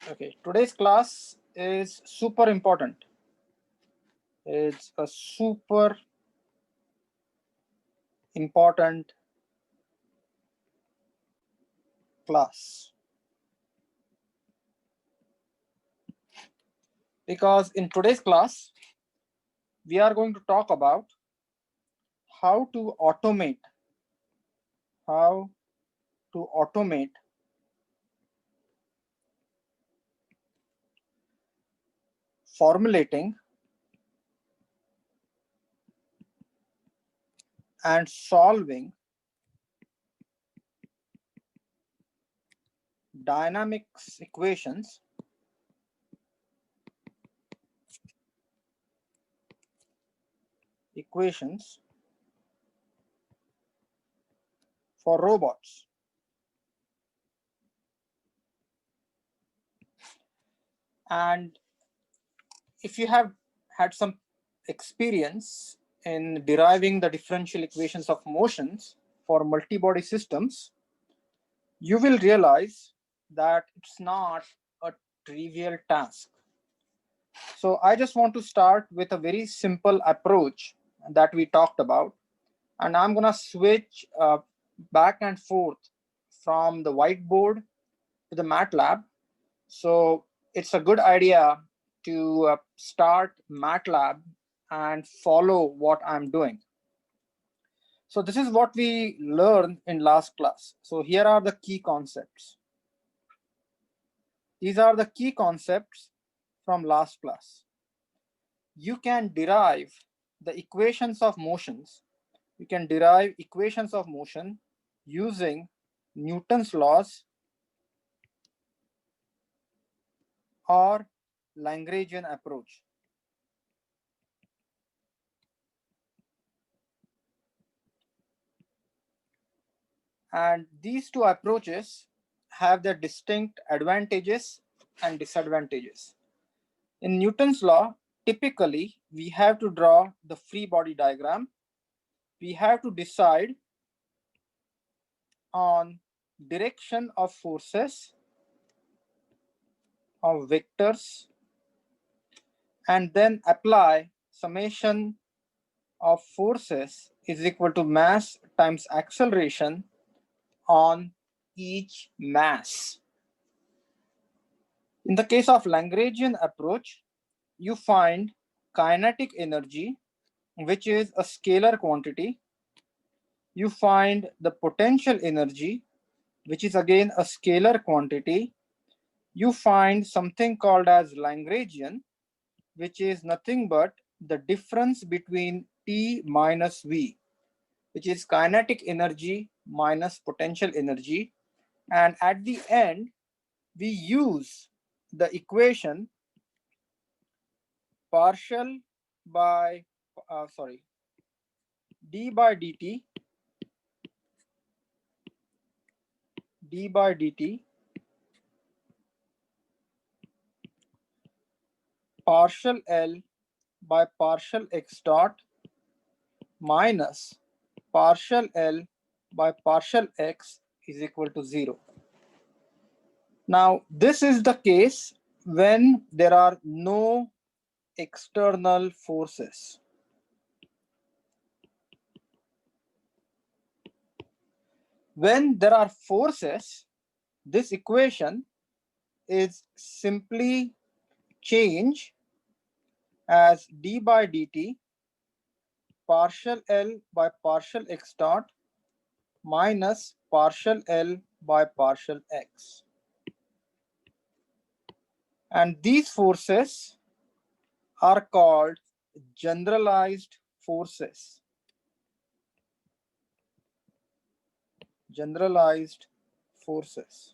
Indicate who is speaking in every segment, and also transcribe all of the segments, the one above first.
Speaker 1: Okay, today's class is super important. It's a super important class because in today's class, we are going to talk about how to automate, how to automate formulating and solving dynamics equations for robots. And if you have had some experience in deriving the differential equations of motions for multi-body systems, you will realize that it's not a trivial task. So I just want to start with a very simple approach that we talked about, and I'm going to switch back and forth from the whiteboard to the Matlab. So it's a good idea to start Matlab and follow what I'm doing. So this is what we learned in last class. So here are the key concepts. These are the key concepts from last class. You can derive the equations of motions. You can derive equations of motion using Newton's laws or Lagrangian approach. And these two approaches have their distinct advantages and disadvantages. In Newton's law, typically we have to draw the free body diagram. We have to decide on direction of forces, of vectors, and then apply summation of forces is equal to mass times acceleration on each mass. In the case of Lagrangian approach, you find kinetic energy, which is a scalar quantity. You find the potential energy, which is again a scalar quantity. You find something called as Lagrangian, which is nothing but the difference between T minus V, which is kinetic energy minus potential energy. And at the end, we use the equation partial by, d by dt, d by dt, partial L by partial x dot minus partial L by partial x is equal to 0. Now, this is the case when there are no external forces. When there are forces, this equation is simply changed as d by dt partial L by partial x dot minus partial L by partial x. And these forces are called generalized forces. Generalized forces.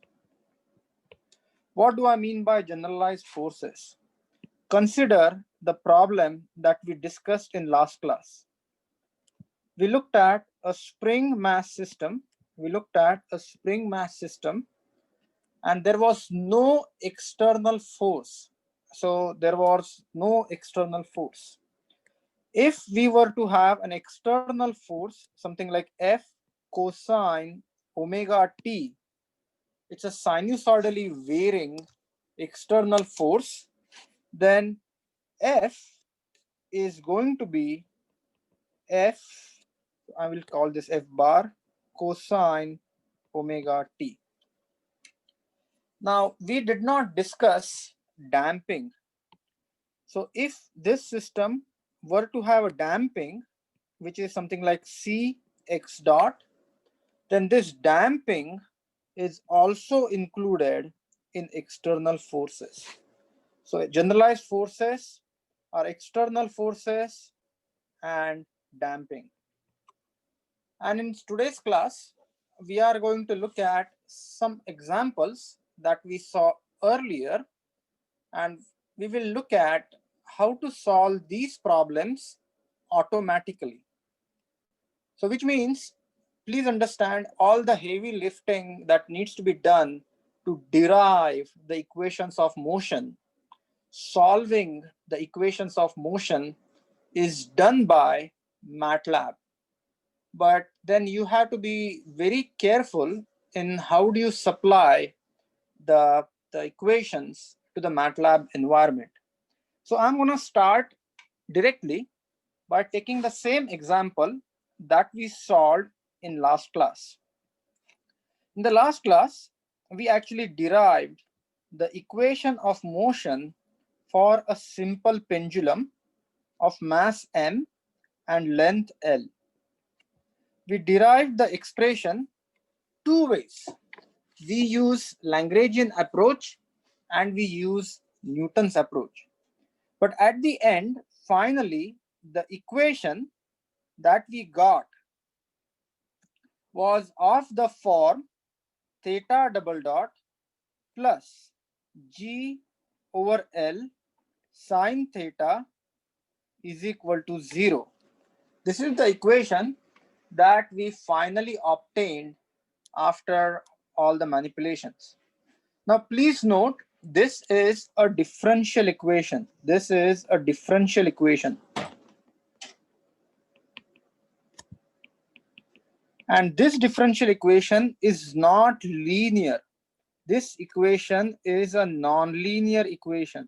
Speaker 1: What do I mean by generalized forces? Consider the problem that we discussed in last class. We looked at a spring mass system. And there was no external force. So there was no external force. If we were to have an external force, something like F cosine omega t, it's a sinusoidally varying external force, then F is going to be F, I will call this F bar cosine omega t. Now, we did not discuss damping. So if this system were to have a damping, which is something like C x dot, then this damping is also included in external forces. So generalized forces are external forces and damping. And in today's class, we are going to look at some examples that we saw earlier, and we will look at how to solve these problems automatically. So which means, please understand all the heavy lifting that needs to be done to derive the equations of motion. Solving the equations of motion is done by Matlab. But then you have to be very careful in how do you supply the equations to the Matlab environment. So I'm going to start directly by taking the same example that we solved in last class. In the last class, we actually derived the equation of motion for a simple pendulum of mass m and length L. We derived the expression two ways. We use Lagrangian approach and we use Newton's approach. But at the end, finally, the equation that we got was of the form theta double dot plus g over L sine theta is equal to 0. This is the equation that we finally obtained after all the manipulations. Now, please note, this is a differential equation. This is a differential equation. And this differential equation is not linear. This equation is a nonlinear equation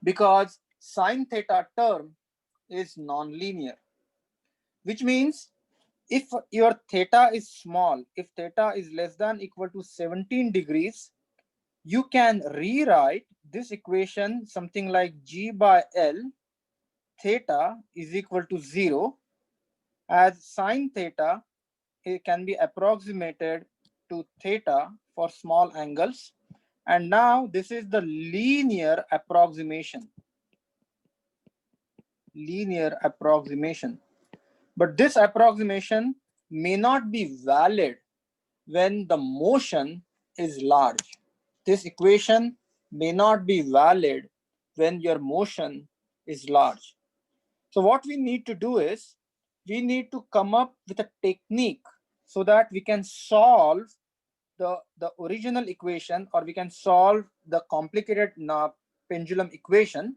Speaker 1: because sine theta term is nonlinear, which means if your theta is small, if theta is less than equal to 17 degrees, you can rewrite this equation something like g by L theta is equal to 0, as sine theta, it can be approximated to theta for small angles. And now this is the linear approximation. Linear approximation. But this approximation may not be valid when the motion is large. This equation may not be valid when your motion is large. So what we need to do is, we need to come up with a technique so that we can solve the original equation, or we can solve the complicated pendulum equation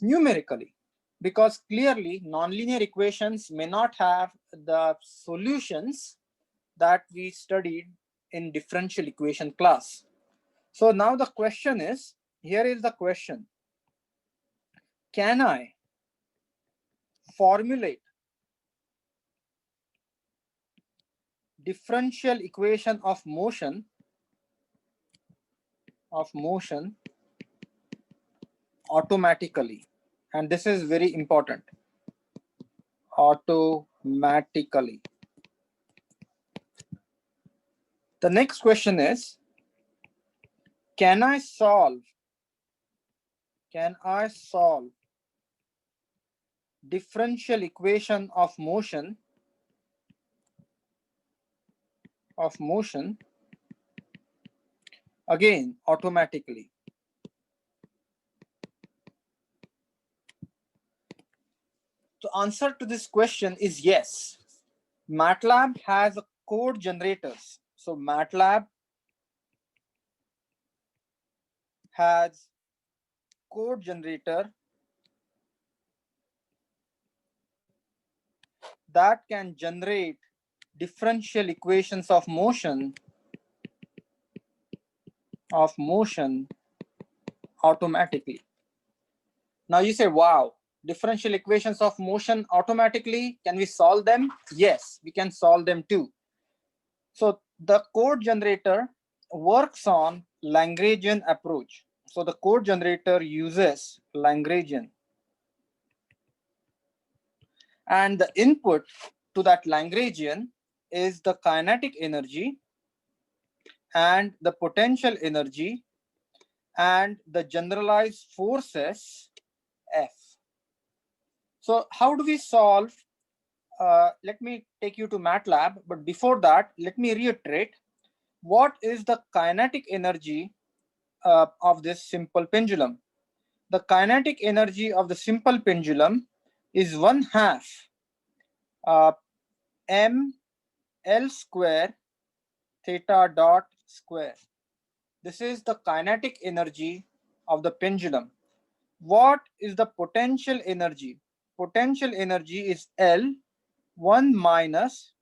Speaker 1: numerically. Because clearly nonlinear equations may not have the solutions that we studied in differential equation class. So now the question is, here is the question. Can I formulate differential equation of motion automatically? And this is very important. Automatically. The next question is, can I solve differential equation of motion again automatically? The answer to this question is yes. Matlab has a code generators. So Matlab has code generator that can generate differential equations of motion of motion automatically. Now you say, wow, differential equations of motion automatically, can we solve them? Yes, we can solve them too. So the code generator works on Lagrangian approach. So the code generator uses Lagrangian. And the input to that Lagrangian is the kinetic energy and the potential energy and the generalized forces F. So how do we solve? Let me take you to Matlab, but before that, let me reiterate what is the kinetic energy of this simple pendulum. The kinetic energy of the simple pendulum is 1/2 m L square theta dot square. This is the kinetic energy of the pendulum. What is the potential energy? Potential energy is L 1 minus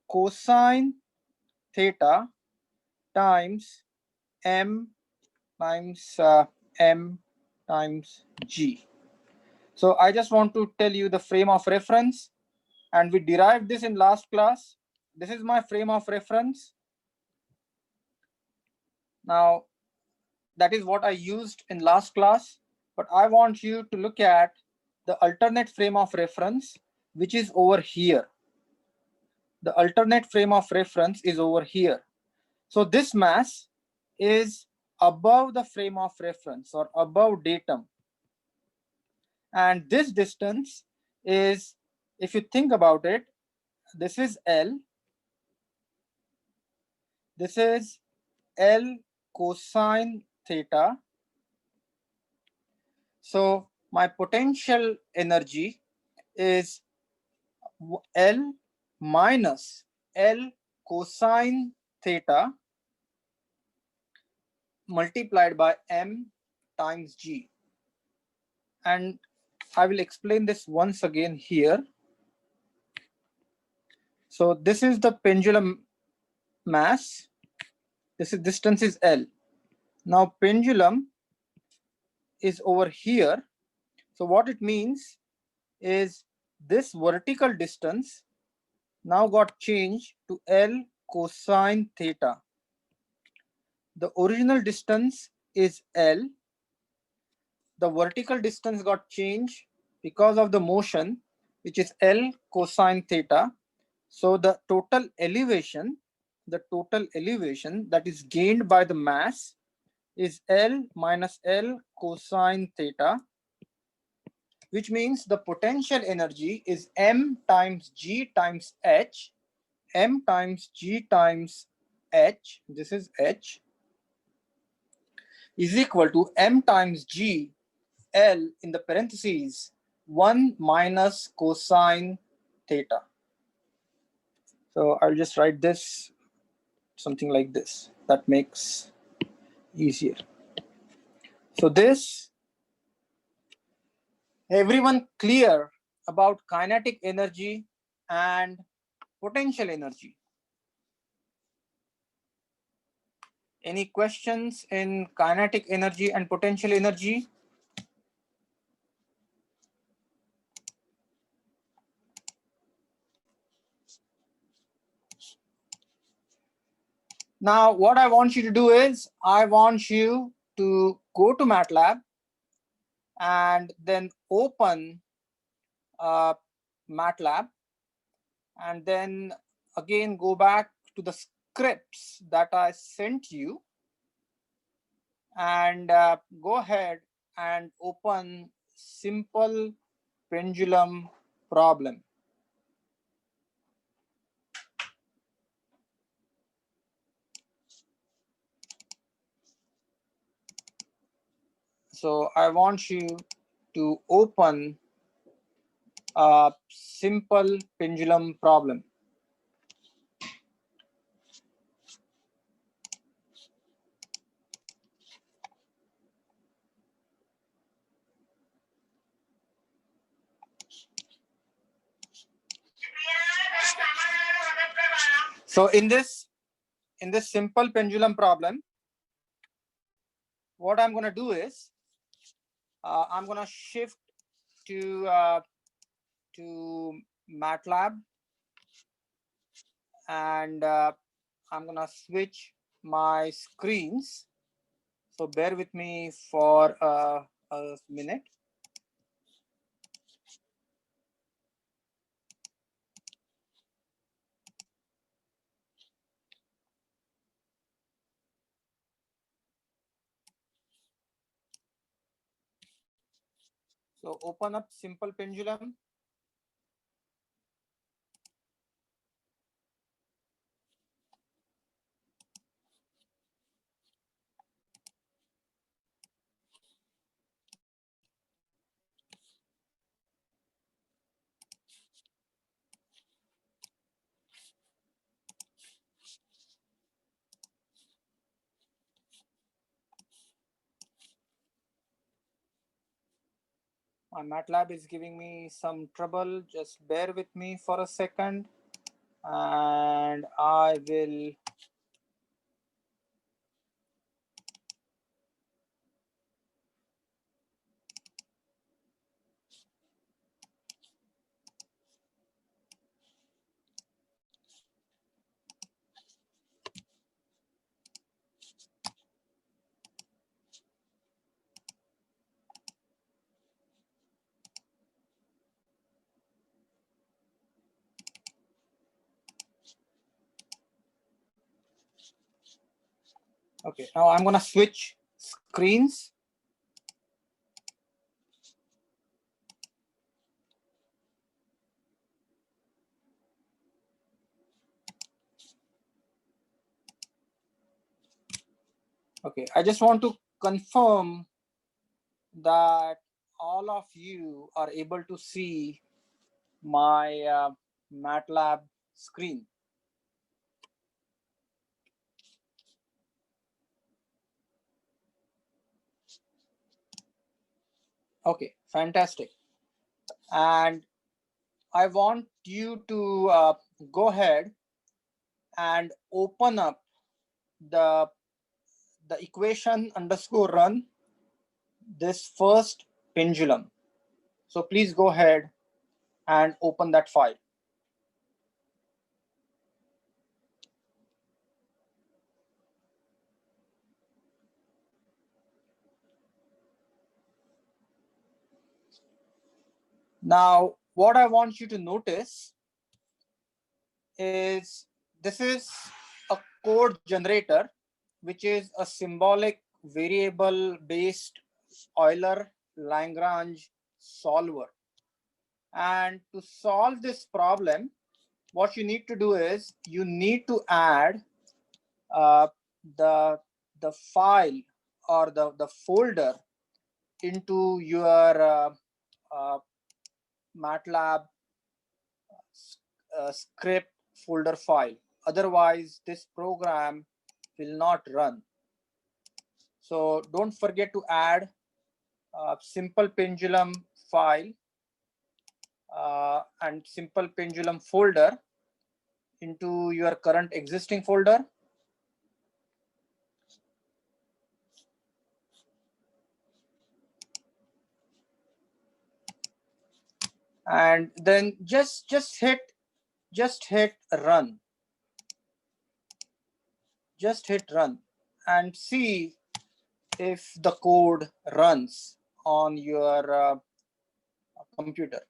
Speaker 1: cosine theta times m times m times g. So I just want to tell you the frame of reference, and we derived this in last class. This is my frame of reference. Now, that is what I used in last class, but I want you to look at the alternate frame of reference, which is over here. The alternate frame of reference is over here. So this mass is above the frame of reference or above datum. And this distance is, if you think about it, this is L. This is L cosine theta. So my potential energy is L minus L cosine theta multiplied by m times g. And I will explain this once again here. So this is the pendulum mass. This distance is L. Now pendulum is over here. So what it means is this vertical distance now got changed to L cosine theta. The original distance is L. The vertical distance got changed because of the motion, which is L cosine theta. So the total elevation that is gained by the mass is L minus L cosine theta, which means the potential energy is m times g times h, m times g times h, this is h, is equal to m times g L in the parentheses 1 minus cosine theta. So I'll just write this something like this. That makes easier. So this, everyone clear about kinetic energy and potential energy? Any questions in kinetic energy and potential energy? Now, what I want you to do is, I want you to go to Matlab and then open Matlab, and then again go back to the scripts that I sent you, and go ahead and open simple pendulum problem. So I want you to open a simple pendulum problem. So in this simple pendulum problem, what I'm going to do is I'm going to shift to Matlab, and I'm going to switch my screens. So bear with me for a minute. So open up Simple Pendulum. My Matlab is giving me some trouble. Just bear with me for a second, and I will okay. Now I'm going to switch screens. Okay, I just want to confirm that all of you are able to see my Matlab screen. Okay, fantastic. And I want you to go ahead and open up the equation underscore run, this first pendulum. So please go ahead and open that file. Now, what I want you to notice is this is a code generator, which is a symbolic variable based Euler Lagrange solver. And to solve this problem, what you need to do is you need to add the file or the folder into your Matlab script folder file. Otherwise, this program will not run. So don't forget to add a simple pendulum file and simple pendulum folder into your current existing folder. And then just hit run. Just hit run and see if the code runs on your computer.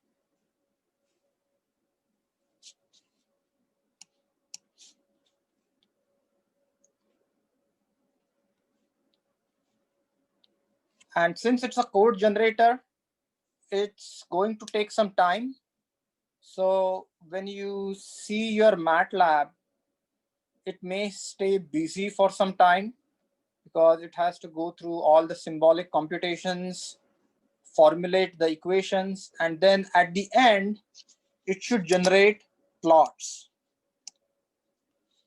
Speaker 1: And since it's a code generator, it's going to take some time. So when you see your Matlab, it may stay busy for some time because it has to go through all the symbolic computations, formulate the equations, and then at the end, it should generate plots.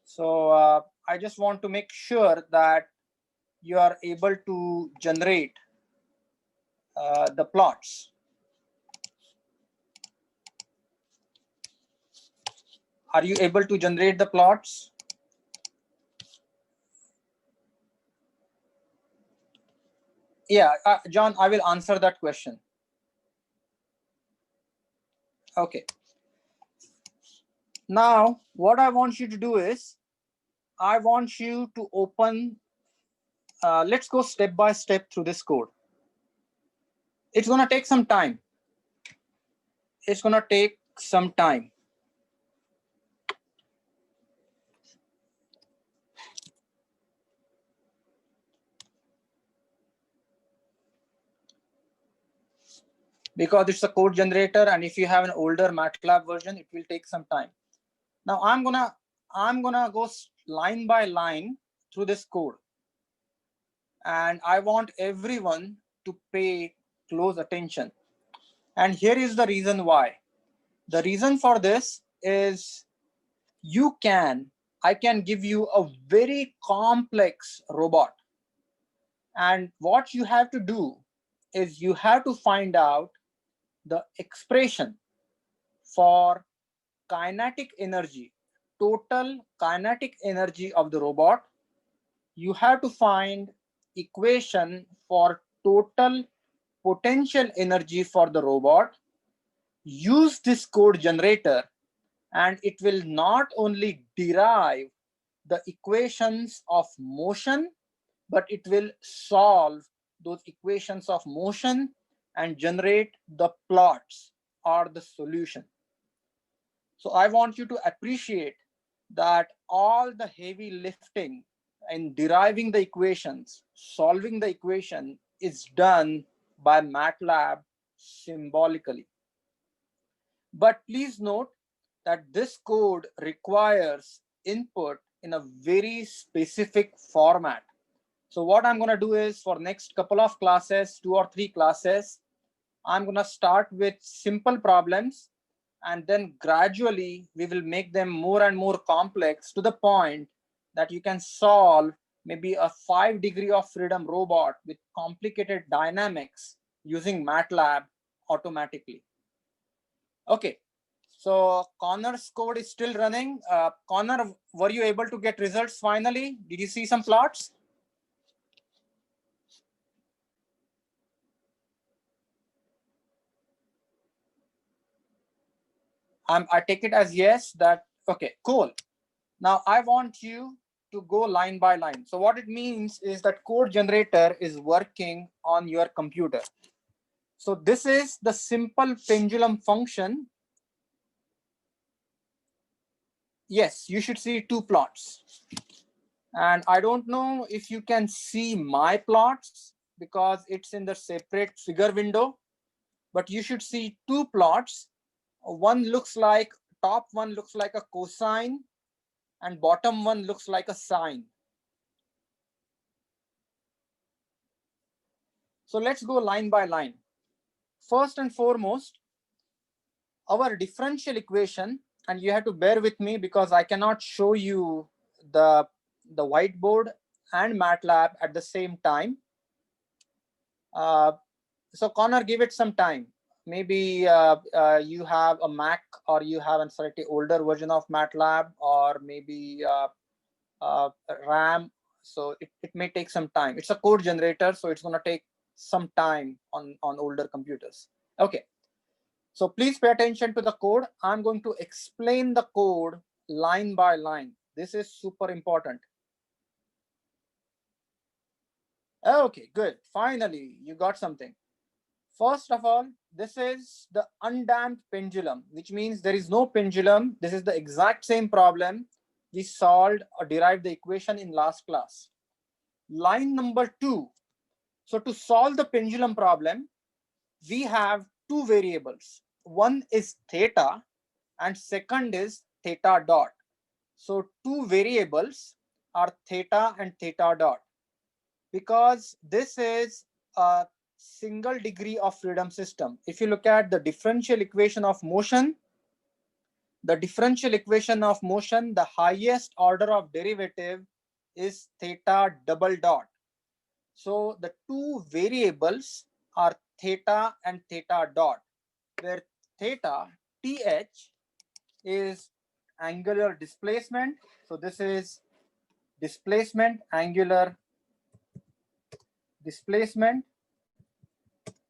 Speaker 1: So I just want to make sure that you are able to generate the plots. Are you able to generate the plots? Yeah, John, I will answer that question. Okay. Now, what I want you to do is, I want you to open, let's go step by step through this code. It's going to take some time. It's going to take some time. Because it's a code generator, and if you have an older MATLAB version, it will take some time. Now I'm gonna go line by line through this code, and I want everyone to pay close attention. And here is the reason why. The reason for this is I can give you a very complex robot, and what you have to do is you have to find out the expression for kinetic energy, total kinetic energy of the robot. You have to find equation for total potential energy for the robot. Use this code generator, and it will not only derive the equations of motion, but it will solve those equations of motion and generate the plots or the solution. So I want you to appreciate that all the heavy lifting in deriving the equations, solving the equation, is done by MATLAB symbolically. But please note that this code requires input in a very specific format. So what I'm going to do is, for next couple of classes, 2 or 3 classes, I'm going to start with simple problems, and then gradually we will make them more and more complex to the point that you can solve maybe a 5 degree of freedom robot with complicated dynamics using MATLAB automatically. Okay, so Connor's code is still running. Connor, were you able to get results finally? Did you see some plots? I take it as yes, that, okay, cool. Now I want you to go line by line. So what it means is that code generator is working on your computer. So this is the simple pendulum function. Yes, you should see 2 plots. And I don't know if you can see my plots because it's in the separate figure window, but you should see 2 plots. One looks like, top one looks like a cosine, and bottom one looks like a sine. So let's go line by line. First and foremost, our differential equation, and you have to bear with me because I cannot show you the whiteboard and MATLAB at the same time. So Connor, give it some time. Maybe you have a Mac, or you have a slightly older version of MATLAB, or maybe RAM. So it may take some time. It's a code generator, so it's going to take some time on older computers. Okay. So please pay attention to the code. I'm going to explain the code line by line. This is super important. Okay, good. Finally, you got something. First of all, this is the undamped pendulum, which means there is no pendulum. This is the exact same problem we solved or derived the equation in last class. Line number 2. So to solve the pendulum problem, we have 2 variables. One is theta, and second is theta dot. So 2 variables are theta and theta dot. Because this is a single degree of freedom system. If you look at the differential equation of motion, the highest order of derivative is theta double dot. So the 2 variables are theta and theta dot, where theta, th, is angular displacement. So this is displacement, angular displacement,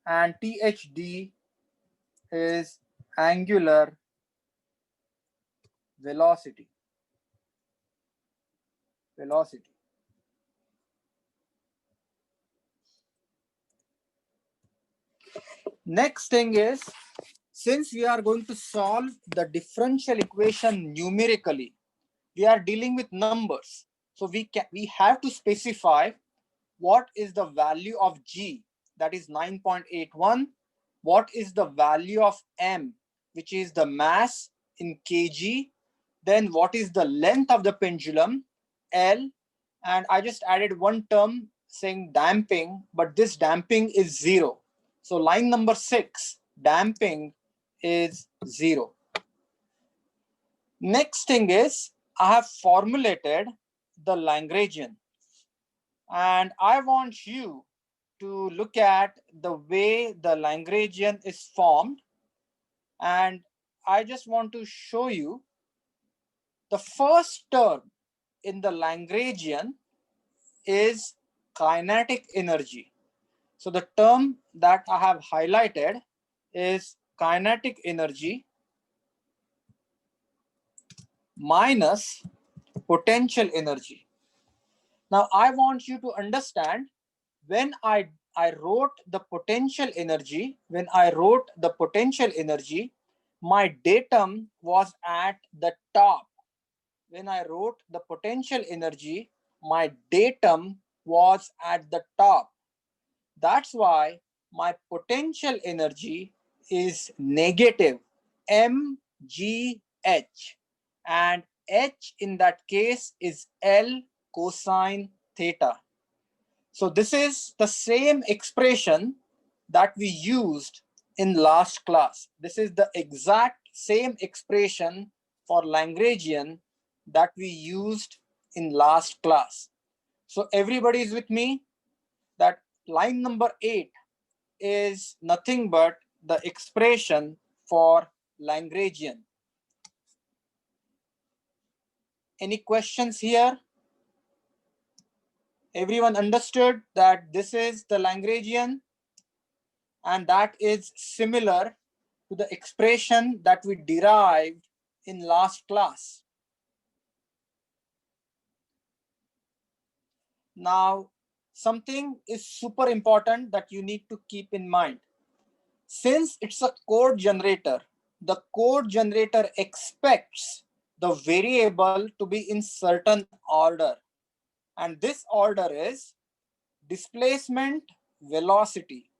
Speaker 1: and THD is angular velocity. Next thing is, since we are going to solve the differential equation numerically, we are dealing with numbers. So we have to specify what is the value of G, that is 9.81. What is the value of M, which is the mass in kg. Then what is the length of the pendulum, L. And I just added one term saying damping, but this damping is 0. So line number 6, damping is 0. Next thing is, I have formulated the Lagrangian, and I want you to look at the way the Lagrangian is formed. And I just want to show you the first term in the Lagrangian is kinetic energy. So the term that I have highlighted is kinetic energy minus potential energy. Now I want you to understand, when I wrote the potential energy, my datum was at the top. When I wrote the potential energy, my datum was at the top. That's why my potential energy is negative mgh, and h in that case is L cosine theta. So this is the same expression that we used in last class. This is the exact same expression for Lagrangian that we used in last class. So everybody is with me that line number 8 is nothing but the expression for Lagrangian. Any questions here? Everyone understood that this is the Lagrangian, and that is similar to the expression that we derived in last class. Now, something is super important that you need to keep in mind. Since it's a code generator, the code generator expects the variable to be in certain order. And this order is displacement, velocity.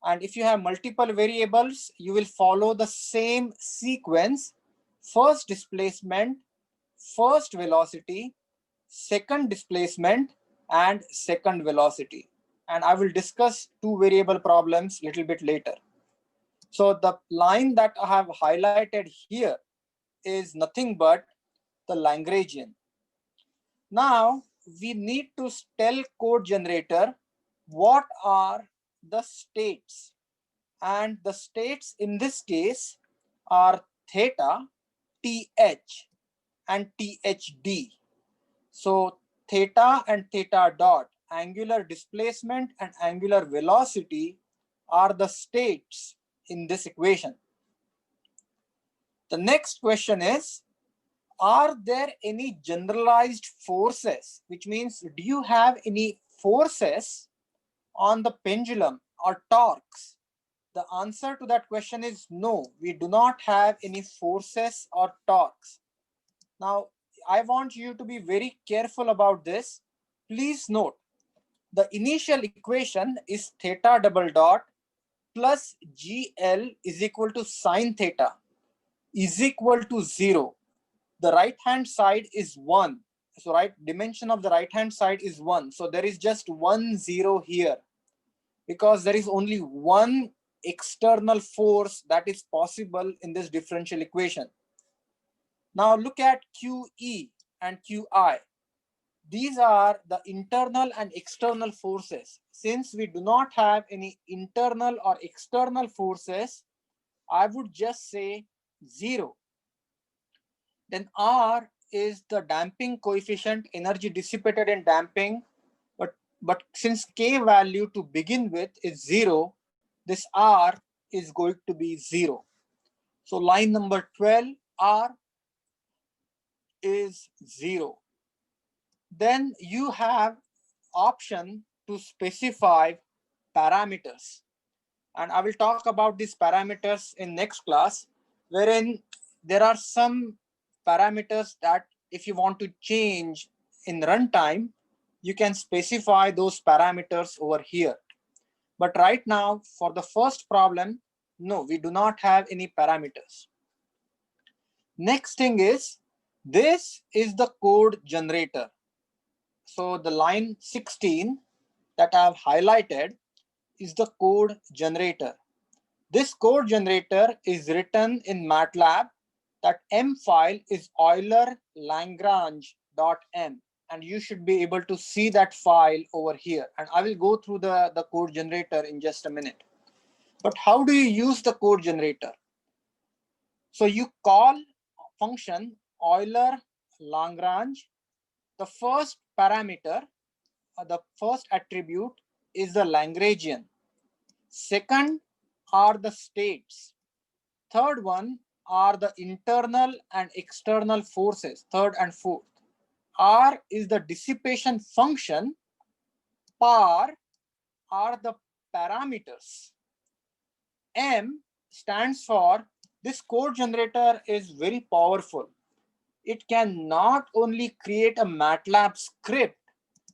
Speaker 1: And if you have multiple variables, you will follow the same sequence: first displacement, first velocity, second displacement, and second velocity. And I will discuss two variable problems a little bit later. So the line that I have highlighted here is nothing but the Lagrangian. Now we need to tell code generator what are the states. And the states in this case are theta, th, and thd. So theta and theta dot, angular displacement and angular velocity, are the states in this equation. The next question is, are there any generalized forces? Which means, do you have any forces on the pendulum or torques? The answer to that question is no, we do not have any forces or torques. Now, I want you to be very careful about this. Please note, the initial equation is theta double dot plus GL is equal to sine theta is equal to 0. The right hand side is 1. So dimension of the right hand side is 1. So there is just 1 0 here, because there is only one external force that is possible in this differential equation. Now look at QE and QI. These are the internal and external forces. Since we do not have any internal or external forces, I would just say 0. Then R is the damping coefficient, energy dissipated in damping. But since K value to begin with is 0, this R is going to be 0. So line number 12, R is 0. Then you have option to specify parameters. And I will talk about these parameters in next class, wherein there are some parameters that if you want to change in runtime, you can specify those parameters over here. But right now, for the first problem, no, we do not have any parameters. Next thing is, this is the code generator. So the line 16 that I have highlighted is the code generator. This code generator is written in Matlab. That M file is Euler-Lagrange.m, and you should be able to see that file over here. And I will go through the code generator in just a minute. But how do you use the code generator? So you call function Euler-Lagrange. The first parameter, the first attribute is the Lagrangian. Second are the states. Third one are the internal and external forces, third and fourth. R is the dissipation function. Par are the parameters. M stands for, this code generator is very powerful. It can not only create a Matlab script,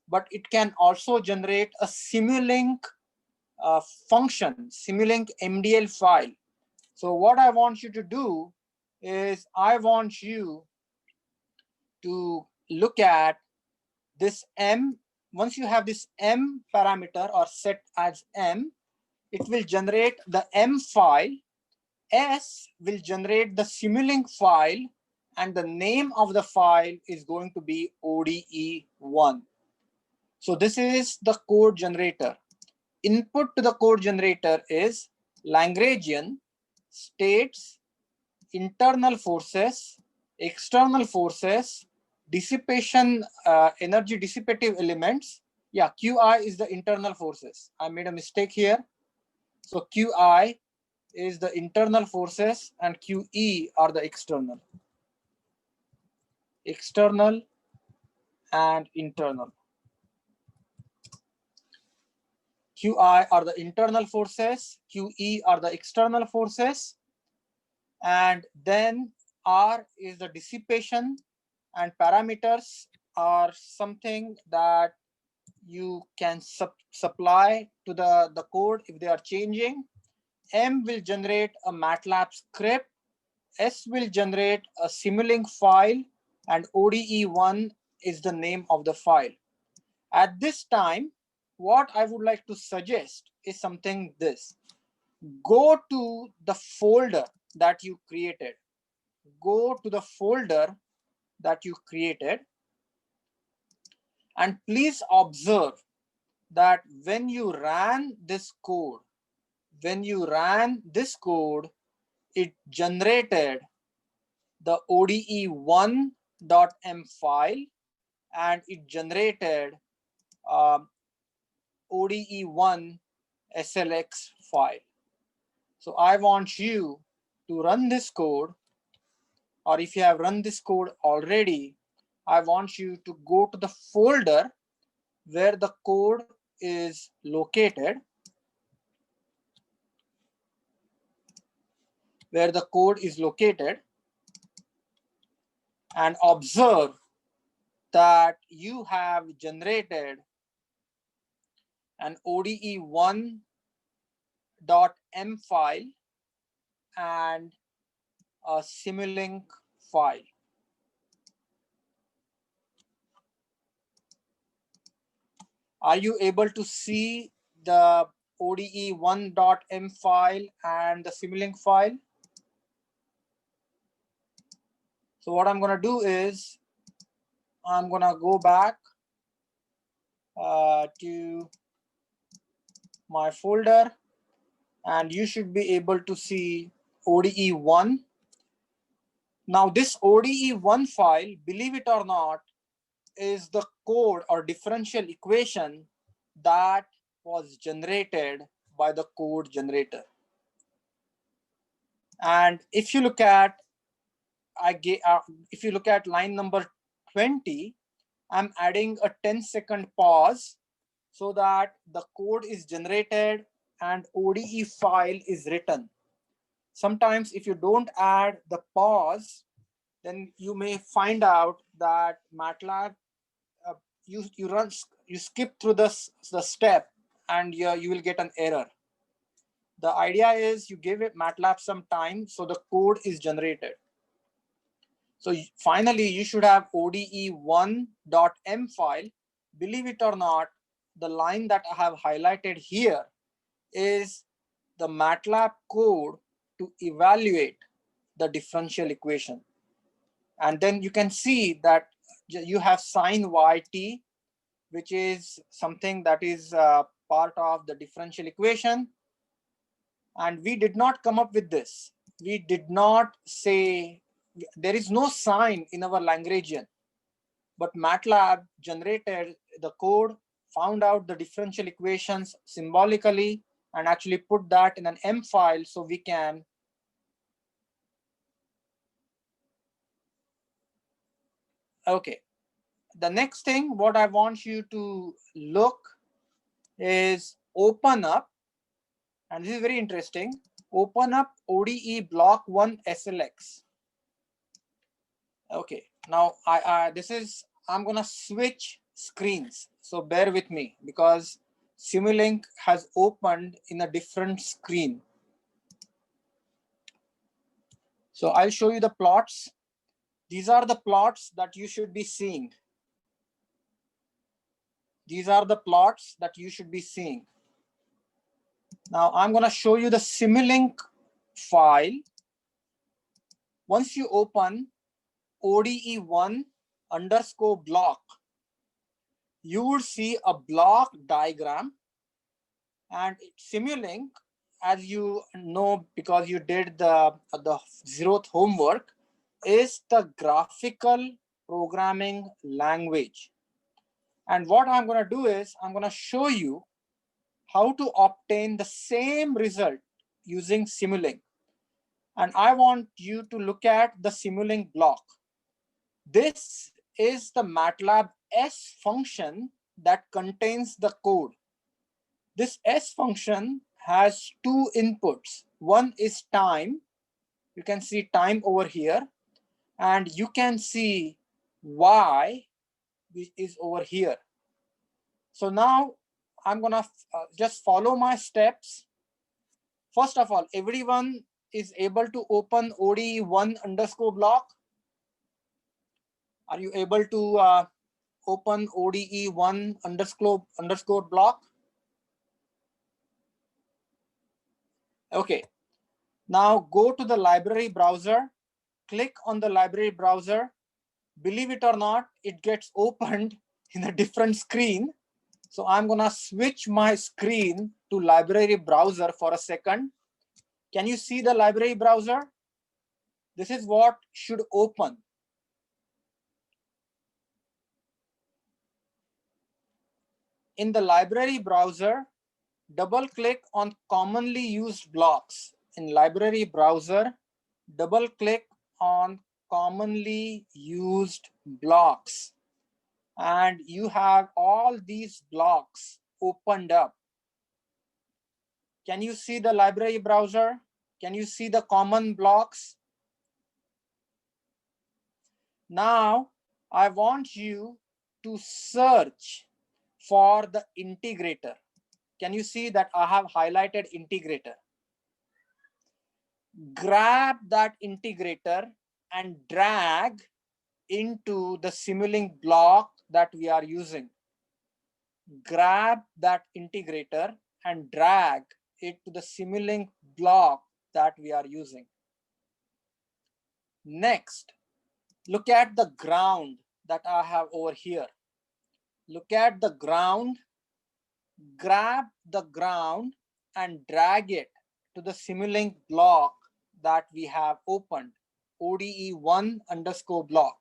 Speaker 1: but it can also generate a Simulink function, Simulink MDL file. So what I want you to do is I want you to look at this M. Once you have this M parameter or set as M, it will generate the M file. S will generate the Simulink file, and the name of the file is going to be ODE1. So this is the code generator. Input to the code generator is Lagrangian, states, internal forces, external forces, dissipation, energy dissipative elements. Yeah, QI is the internal forces. I made a mistake here. So QI is the internal forces and QE are the external. External and internal. QI are the internal forces, QE are the external forces, and then R is the dissipation, and parameters are something that you can supply to the code if they are changing. M will generate a Matlab script, S will generate a Simulink file, and ODE1 is the name of the file. At this time, what I would like to suggest is something this. Go to the folder that you created. Go to the folder that you created. And please observe that when you ran this code, it generated the ODE1.m file, and it generated ODE1 SLX file. So I want you to run this code, or if you have run this code already, I want you to go to the folder where the code is located, and observe that you have generated an ODE1.m file and a Simulink file. Are you able to see the ODE1.m file and the Simulink file? So what I'm going to do is I'm going to go back to my folder, and you should be able to see ODE1. Now this ODE1 file, believe it or not, is the code or differential equation that was generated by the code generator. And if you look at if you look at line number 20, I'm adding a 10-second pause so that the code is generated and ODE file is written. Sometimes if you don't add the pause, then you may find out that Matlab, you skip through the step and you will get an error. The idea is you give it Matlab some time so the code is generated. So finally, you should have ODE1.m file. Believe it or not, the line that I have highlighted here is the Matlab code to evaluate the differential equation. And then you can see that you have sine yt, which is something that is part of the differential equation. And we did not come up with this. We did not say, there is no sign in our Lagrangian, but Matlab generated the code, found out the differential equations symbolically, and actually put that in an M file so we can okay. The next thing what I want you to look is open up, and this is very interesting, open up ODE block 1 SLX. Okay, now I'm gonna switch screens, so bear with me because Simulink has opened in a different screen. So I'll show you the plots. These are the plots that you should be seeing. These are the plots that you should be seeing. Now I'm gonna show you the Simulink file. Once you open ODE1_block, you would see a block diagram, and Simulink, as you know because you did the 0th homework, is the graphical programming language. And what I'm going to do is I'm going to show you how to obtain the same result using Simulink. And I want you to look at the Simulink block. This is the Matlab S function that contains the code. This S function has two inputs. One is time. You can see time over here. And you can see Y, which is over here. So now I'm going to just follow my steps. First of all, everyone is able to open ODE1_block. Are you able to open ODE1_block? Okay. Now go to the library browser, click on the library browser. Believe it or not, it gets opened in a different screen. So I'm gonna switch my screen to library browser for a second. Can you see the library browser? This is what should open. In the library browser, double click on commonly used blocks. In library browser, double click on commonly used blocks. And you have all these blocks opened up. Can you see the library browser? Can you see the common blocks? Now, I want you to search for the integrator. Can you see that I have highlighted integrator? Grab that integrator and drag into the Simulink block that we are using. Grab that integrator and drag it to the Simulink block that we are using. Next, look at the ground that I have over here. Look at the ground, grab the ground and drag it to the Simulink block that we have opened, ODE1_block.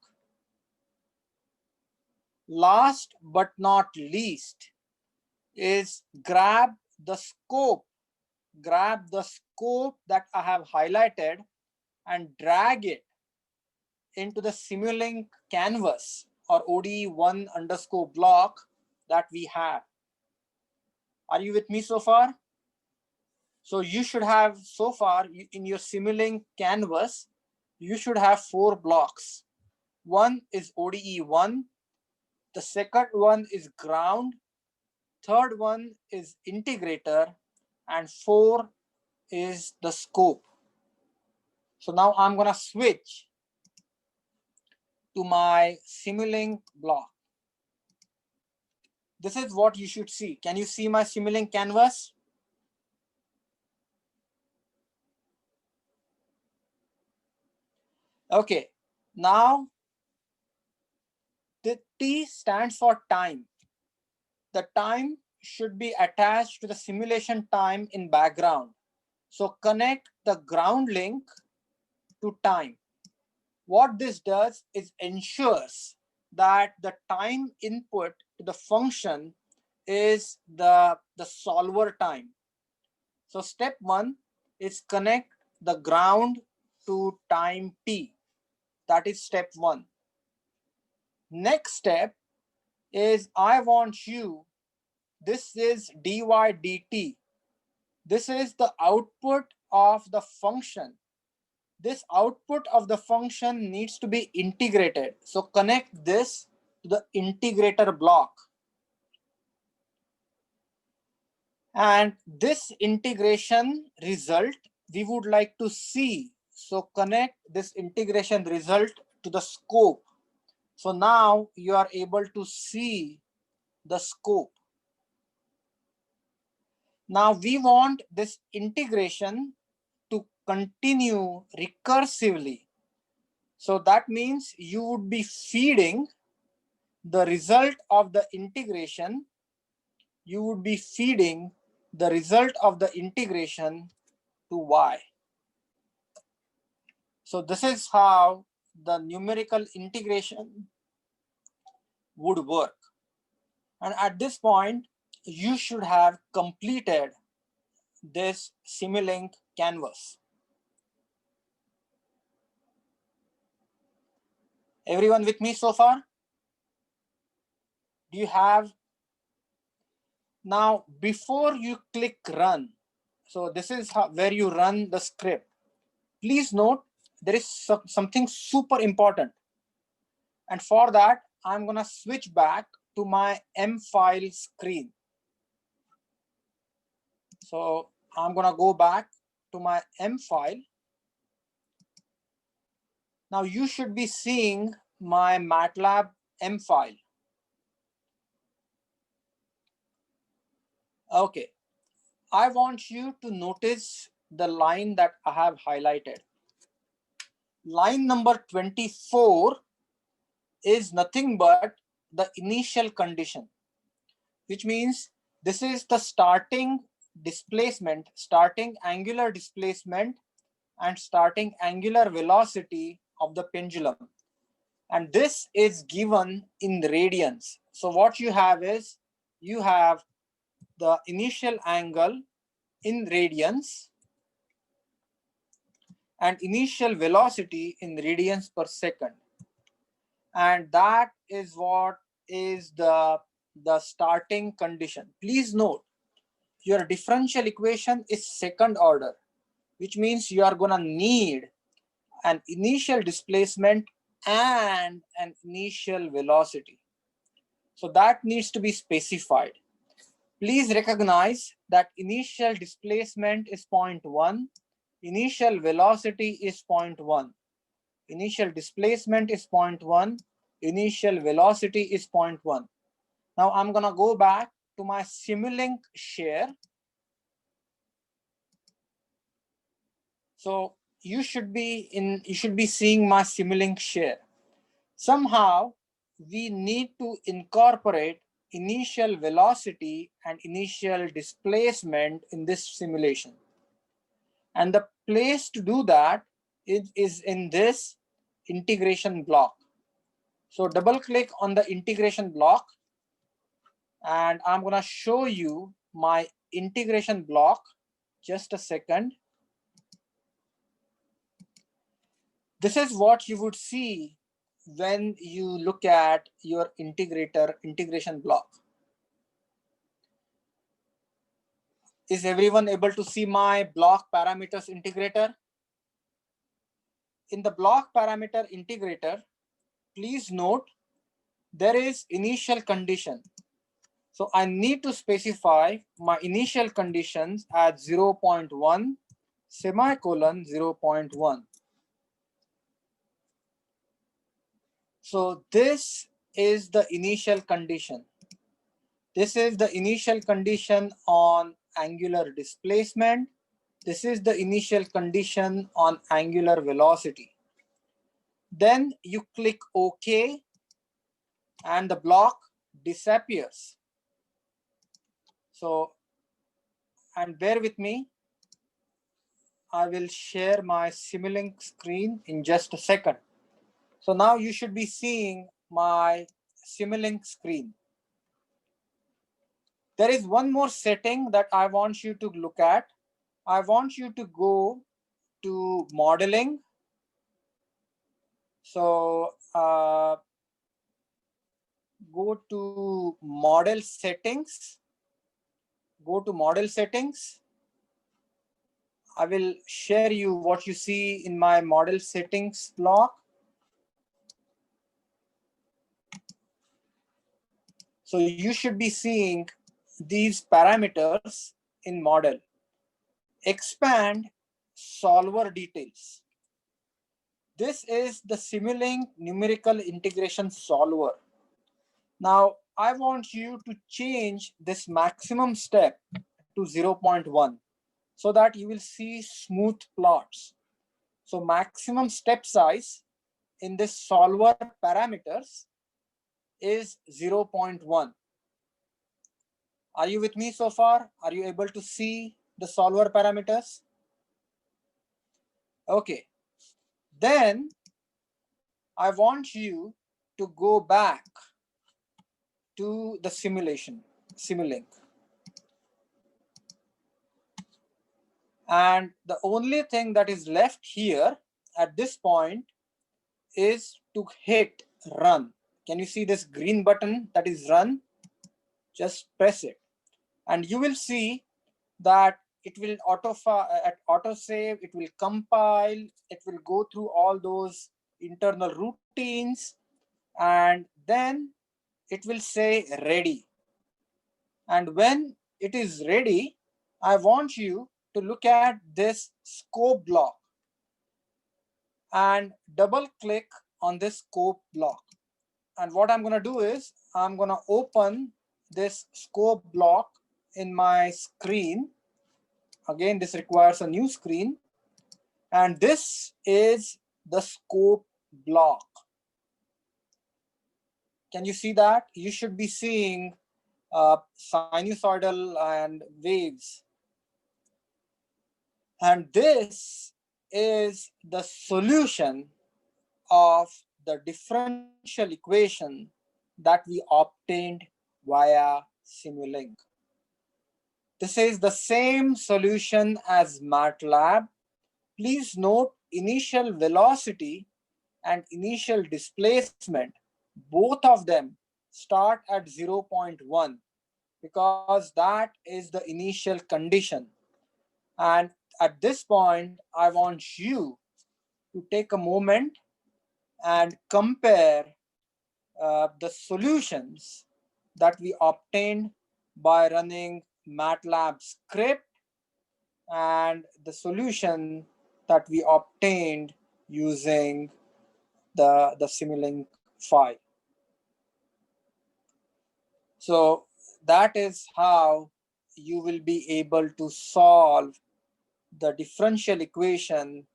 Speaker 1: Last but not least is grab the scope grab the scope that I have highlighted and drag it into the Simulink canvas or ODE1 underscore block that we have. Are you with me so far? So you should have so far in your Simulink canvas, you should have 4 blocks. One is ODE1, the second one is ground, third one is integrator, and 4 is the scope. So now I'm gonna switch to my Simulink block. This is what you should see. Can you see my Simulink canvas? Okay, now the T stands for time. The time should be attached to the simulation time in background. So connect the ground link to time. What this does is ensures that the time input to the function is the solver time. So step 1 is connect the ground to time t. That is step 1. Next step is I want you, this is dy dt. This is the output of the function. This output of the function needs to be integrated. So connect this to the integrator block. And this integration result we would like to see. So connect this integration result to the scope. So now you are able to see the scope. Now we want this integration to continue recursively. So that means you would be feeding the result of the integration. You would be feeding the result of the integration to y. So this is how the numerical integration would work. And at this point, you should have completed this Simulink canvas. Everyone with me so far? Do you have? Now, before you click run, so this is where you run the script. Please note, there is something super important. And for that, I'm gonna switch back to my M file screen. So I'm gonna go back to my M file. Now you should be seeing my Matlab M file. Okay, I want you to notice the line that I have highlighted. Line number 24 is nothing but the initial condition, which means this is the starting displacement, starting angular displacement and starting angular velocity of the pendulum. And this is given in radians. So what you have is, you have the initial angle in radians and initial velocity in radians per second. And that is what is the starting condition. Please note, your differential equation is second order, which means you are gonna need an initial displacement and an initial velocity. So that needs to be specified. Please recognize that initial displacement is 0.1, initial velocity is 0.1. Initial displacement is 0.1, initial velocity is 0.1. Now I'm gonna go back to my Simulink share. So you should be seeing my Simulink share. Somehow we need to incorporate initial velocity and initial displacement in this simulation. And the place to do that is in this integration block. So double click on the integration block and I'm gonna show you my integration block. Just a second. This is what you would see when you look at your integration block. Is everyone able to see my block parameters integrator? In the block parameter integrator, please note there is initial condition. So I need to specify my initial conditions at 0.1 semicolon 0.1. So this is the initial condition. This is the initial condition on angular displacement. This is the initial condition on angular velocity. Then you click OK and the block disappears. So, and bear with me. I will share my Simulink screen in just a second. So now you should be seeing my Simulink screen. There is one more setting that I want you to look at. I want you to go to modeling. So go to model settings. Go to model settings. I will share you what you see in my model settings block. So you should be seeing these parameters in model. Expand solver details. This is the Simulink numerical integration solver. Now I want you to change this maximum step to 0.1 so that you will see smooth plots. So maximum step size in this solver parameters is 0.1. Are you with me so far? Are you able to see the solver parameters? Okay. Then I want you to go back to the Simulink. And the only thing that is left here at this point is to hit run. Can you see this green button that is run? Just press it. And you will see that it will auto save, it will compile, it will go through all those internal routines, and then it will say ready. And when it is ready, I want you to look at this scope block and double click on this scope block. And what I'm going to do is I'm going to open this scope block in my screen. Again, this requires a new screen. And this is the scope block. Can you see that? You should be seeing sinusoidal and waves. And this is the solution of the differential equation that we obtained via Simulink. This is the same solution as Matlab. Please note initial velocity and initial displacement, both of them start at 0.1 because that is the initial condition. And at this point, I want you to take a moment and compare the solutions that we obtained by running Matlab script and the solution that we obtained using the Simulink file. So that is how you will be able to solve the differential equation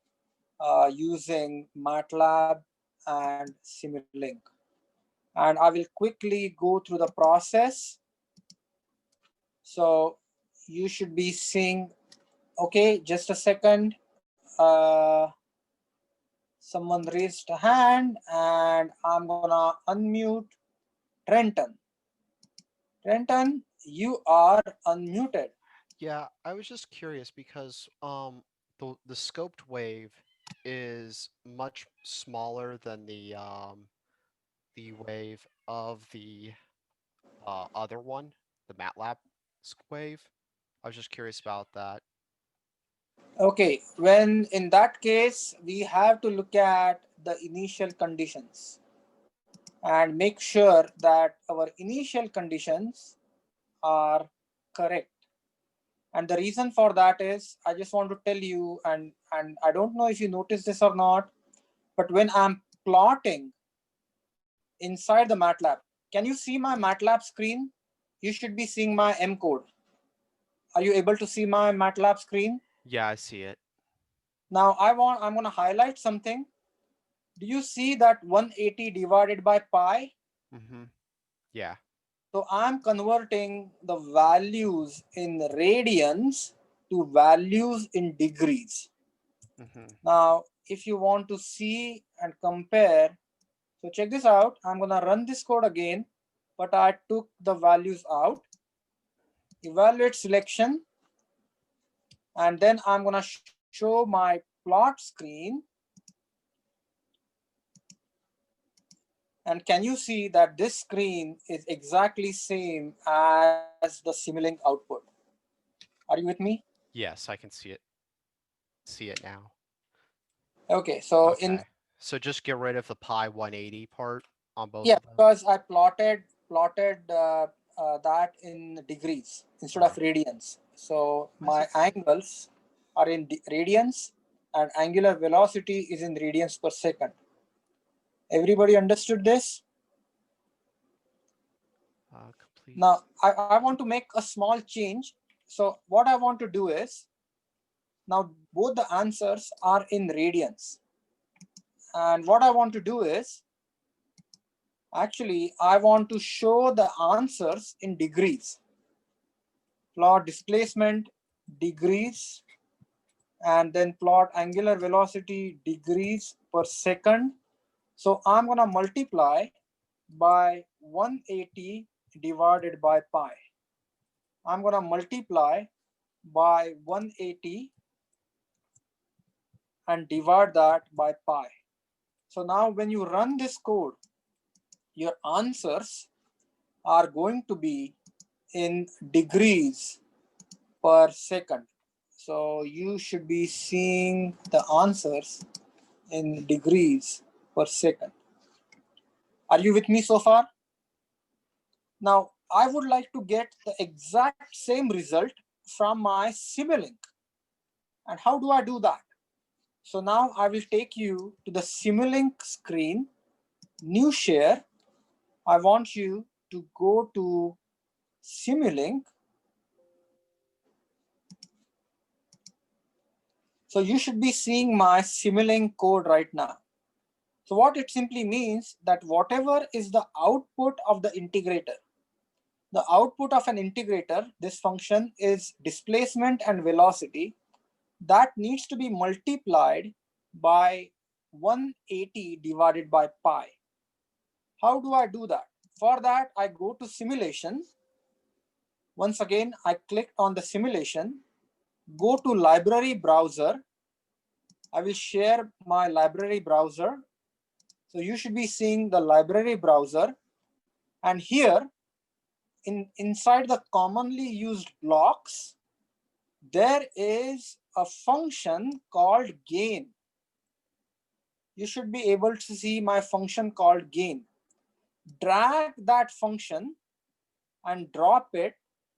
Speaker 1: using Matlab and Simulink. And I will quickly go through the process. So you should be seeing, okay, just a second. Someone raised a hand and I'm gonna unmute Trenton. Trenton, you are unmuted.
Speaker 2: Yeah, I was just curious because the scoped wave is much smaller than the wave of the other one, the Matlab wave. I was just curious about that.
Speaker 1: Okay, when in that case, we have to look at the initial conditions and make sure that our initial conditions are correct. And the reason for that is, I just want to tell you, and I don't know if you noticed this or not, but when I'm plotting inside the MATLAB, can you see my MATLAB screen? You should be seeing my M code. Are you able to see my MATLAB screen?
Speaker 2: Yeah, I see it.
Speaker 1: Now I'm going to highlight something. Do you see that 180 divided by pi?
Speaker 2: Mm-hmm. Yeah.
Speaker 1: So I'm converting the values in radians to values in degrees.
Speaker 2: Mm-hmm.
Speaker 1: Now, if you want to see and compare, so check this out. I'm going to run this code again, but I took the values out, evaluate selection, and then I'm going to show my plot screen. And can you see that this screen is exactly same as the Simulink output? Are you with me?
Speaker 2: Yes, I can see it now.
Speaker 1: Okay, so in
Speaker 2: Okay. So just get rid of the pi 180 part on both
Speaker 1: yeah,
Speaker 2: of them.
Speaker 1: because I plotted that in degrees instead of
Speaker 2: Right.
Speaker 1: radians. So
Speaker 2: Why is
Speaker 1: my
Speaker 2: it?
Speaker 1: angles are in radians and angular velocity is in radians per second. Everybody understood this?
Speaker 2: Complete.
Speaker 1: Now I want to make a small change. So what I want to do is, now both the answers are in radians. And what I want to do is, actually I want to show the answers in degrees. Plot displacement degrees, and then plot angular velocity degrees per second. So I'm going to multiply by 180 divided by pi. I'm going to multiply by 180 and divide that by pi. So now when you run this code, your answers are going to be in degrees per second. So you should be seeing the answers in degrees per second. Are you with me so far? Now, I would like to get the exact same result from my Simulink. And how do I do that? So now I will take you to the Simulink screen, new share. I want you to go to Simulink. So you should be seeing my Simulink code right now. So what it simply means that whatever is the output of the integrator, the output of an integrator, this function is displacement and velocity, that needs to be multiplied by 180 divided by pi. How do I do that? For that, I go to simulation. Once again, I click on the simulation, go to library browser. I will share my library browser. So you should be seeing the library browser. And here, inside the commonly used blocks, there is a function called gain. You should be able to see my function called gain. Drag that function and drop it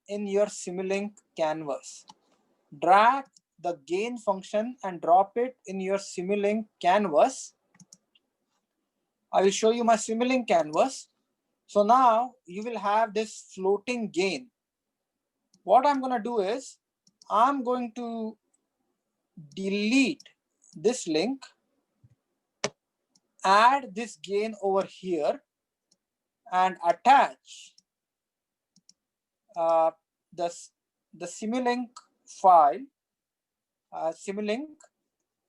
Speaker 1: in your Simulink canvas. Drag the gain function and drop it in your Simulink canvas. I will show you my Simulink canvas. So now you will have this floating gain. What I'm going to do is, I'm going to delete this link, add this gain over here, and attach uh, the, the Simulink file, Simulink,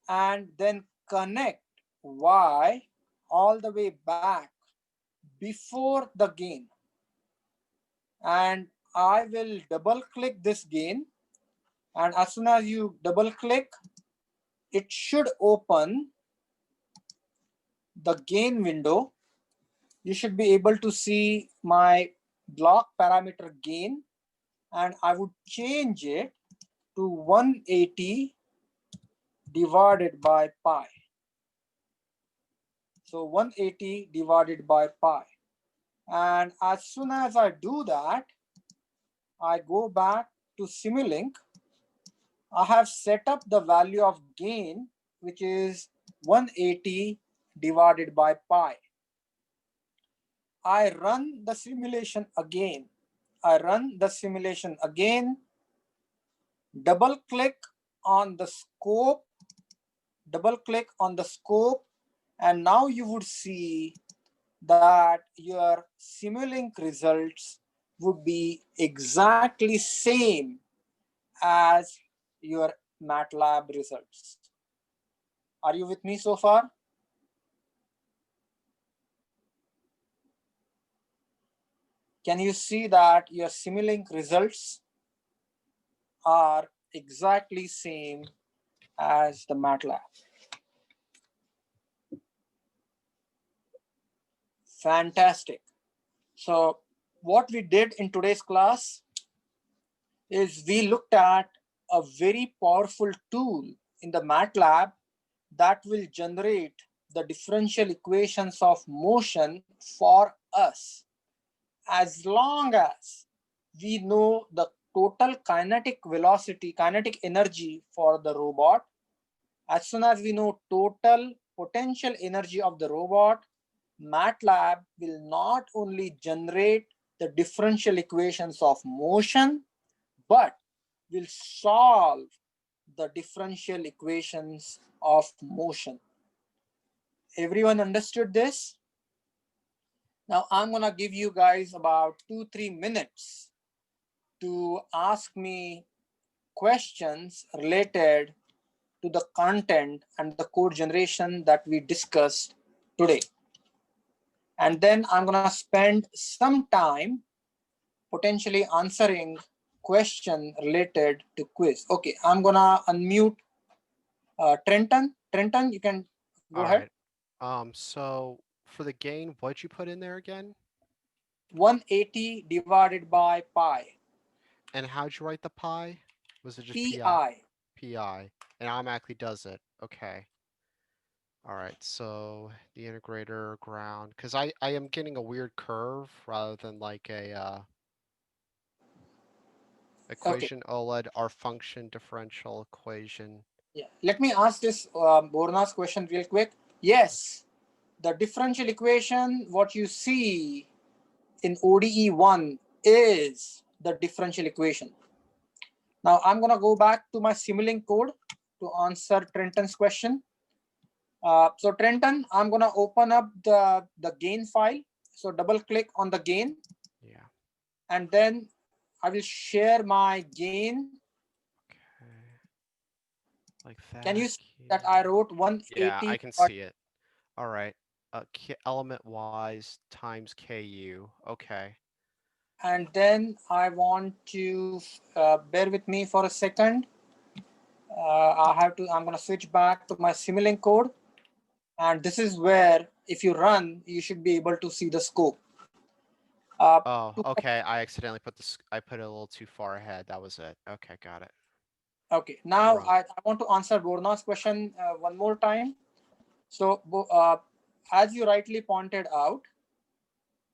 Speaker 1: and then connect Y all the way back before the gain. And I will double click this gain And as soon as you double click, it should open the gain window. You should be able to see my block parameter gain, and I would change it to 180 divided by pi. So 180 divided by pi. And as soon as I do that, I go back to Simulink. I have set up the value of gain, which is 180 divided by pi. I run the simulation again. Double click on the scope, and now you would see that your Simulink results would be exactly same as your Matlab results. Are you with me so far? Can you see that your Simulink results are exactly same as the Matlab? Fantastic. So what we did in today's class is we looked at a very powerful tool in the Matlab that will generate the differential equations of motion for us, as long as we know the total kinetic velocity, kinetic energy for the robot. As soon as we know total potential energy of the robot, MATLAB will not only generate the differential equations of motion, but will solve the differential equations of motion. Everyone understood this? Now I'm gonna give you guys about 2-3 minutes to ask me questions related to the content and the code generation that we discussed today. And then I'm gonna spend some time potentially answering question related to quiz. Okay, I'm gonna unmute Trenton. Trenton, you can go
Speaker 2: All
Speaker 1: ahead.
Speaker 2: right. So for the gain, what'd you put in there again?
Speaker 1: 180 divided by pi.
Speaker 2: And how'd you write the pi? Was it just pi?
Speaker 1: Pi.
Speaker 2: Pi. It automatically does it. Okay. All right. So the integrator ground, because I am getting a weird curve rather than like a
Speaker 1: Okay.
Speaker 2: equation OLED, our function differential equation.
Speaker 1: Yeah. Let me ask this Borna's question real quick. Yes, the differential equation, what you see in ODE1 is the differential equation. Now I'm gonna go back to my Simulink code to answer Trenton's question. So Trenton, I'm gonna open up the gain file. So double click on the gain.
Speaker 2: Yeah.
Speaker 1: And then I will share my gain.
Speaker 2: Okay. Like that.
Speaker 1: Can you see that I wrote 180?
Speaker 2: Yeah, I can see it. All right. Element wise times KU. Okay.
Speaker 1: And then I want to bear with me for a second. I'm going to switch back to my Simulink code. And this is where, if you run, you should be able to see the scope.
Speaker 2: Oh, okay. I accidentally put this. I put it a little too far ahead. That was it. Okay, got it.
Speaker 1: Okay, now
Speaker 2: Run.
Speaker 1: I want to answer Borna's question one more time. So, as you rightly pointed out,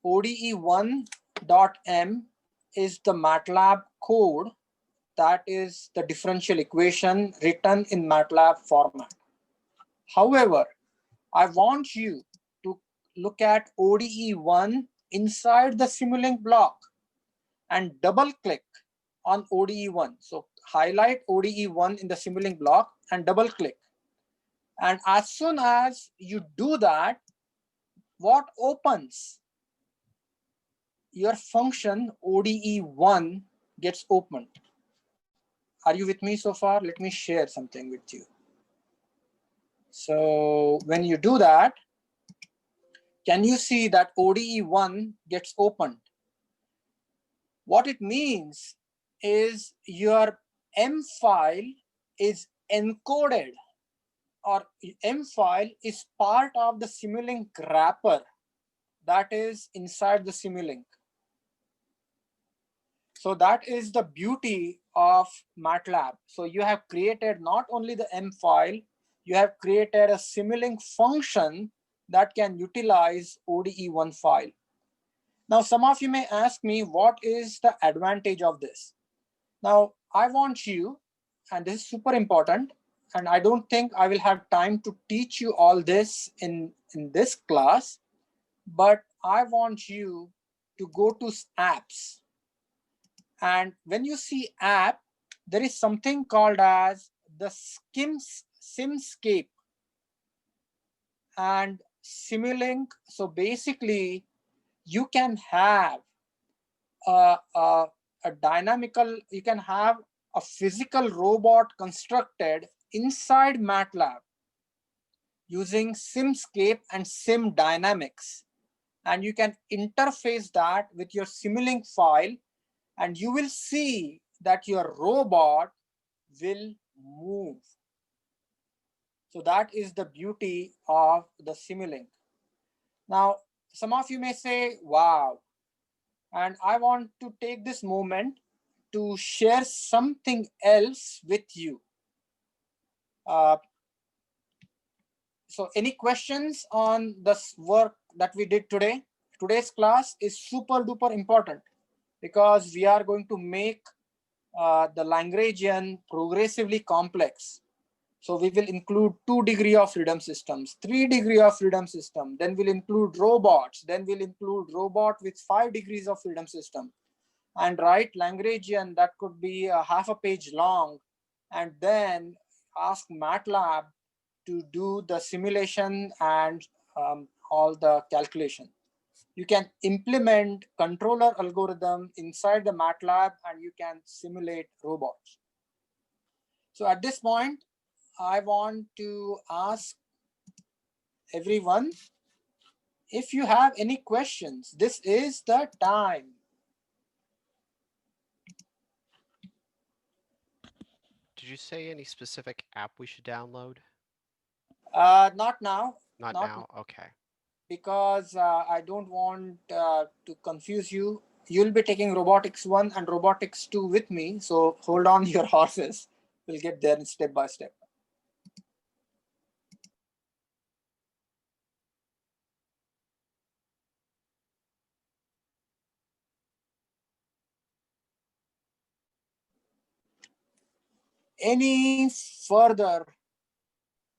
Speaker 1: ODE1.m is the MATLAB code that is the differential equation written in MATLAB format. However, I want you to look at ODE1 inside the Simulink block and double click on ODE1. So highlight ODE1 in the Simulink block and double click. And as soon as you do that, what opens? Your function ODE1 gets opened. Are you with me so far? Let me share something with you. So when you do that, can you see that ODE1 gets opened? What it means is your M file is encoded, or M file is part of the Simulink wrapper that is inside the Simulink. So that is the beauty of Matlab. So you have created not only the M file, you have created a Simulink function that can utilize ODE1 file. Now, some of you may ask me, what is the advantage of this? Now, I want you, and this is super important, and I don't think I will have time to teach you all this in this class, but I want you to go to apps. And when you see app, there is something called as the Simscape and Simulink. So basically, you can have a dynamical, you can have a physical robot constructed inside Matlab using Simscape and Sim Dynamics. And you can interface that with your Simulink file, and you will see that your robot will move. So that is the beauty of the Simulink. Now, some of you may say, wow, and I want to take this moment to share something else with you. So any questions on this work that we did today? Today's class is super duper important because we are going to make the Lagrangian progressively complex. So we will include 2 degree of freedom systems, 3 degree of freedom system, then we'll include robots, then we'll include robot with 5 degrees of freedom system, and write Lagrangian that could be a half a page long, and then ask Matlab to do the simulation and all the calculation. You can implement controller algorithm inside the Matlab and you can simulate robots. So at this point, I want to ask everyone, if you have any questions, this is the time.
Speaker 2: Did you say any specific app we should download?
Speaker 1: Not now.
Speaker 2: Not now? Okay.
Speaker 1: Because I don't want to confuse you. You'll be taking robotics 1 and robotics 2 with me. So hold on your horses. We'll get there step by step. Any further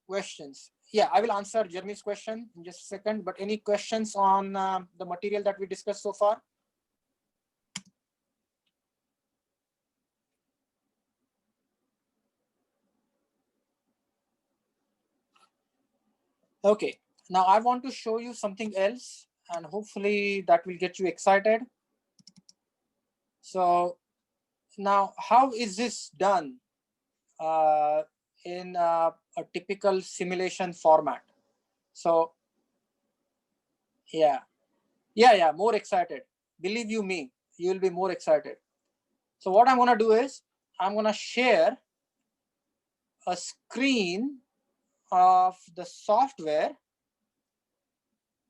Speaker 1: questions? Yeah, I will answer Jeremy's question in just a second, but any questions on the material that we discussed so far? Okay, now I want to show you something else, and hopefully that will get you excited. So now, how is this done in a typical simulation format? So yeah, more excited. Believe you me, you will be more excited. So what I'm going to do is I'm going to share a screen of the software.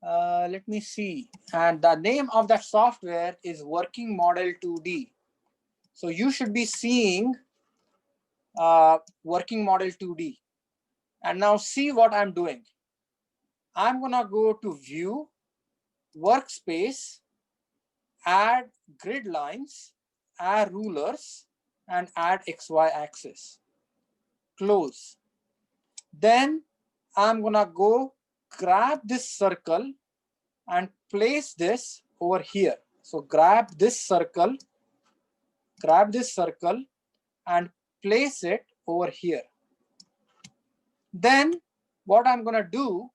Speaker 1: Let me see. And the name of that software is Working Model 2D. So you should be seeing Working Model 2D. And now see what I'm doing. I'm going to go to View, Workspace, add grid lines, add rulers, and add XY axis. Close. Then I'm going to go grab this circle and place this over here. So grab this circle and place it over here. Then what I'm going to do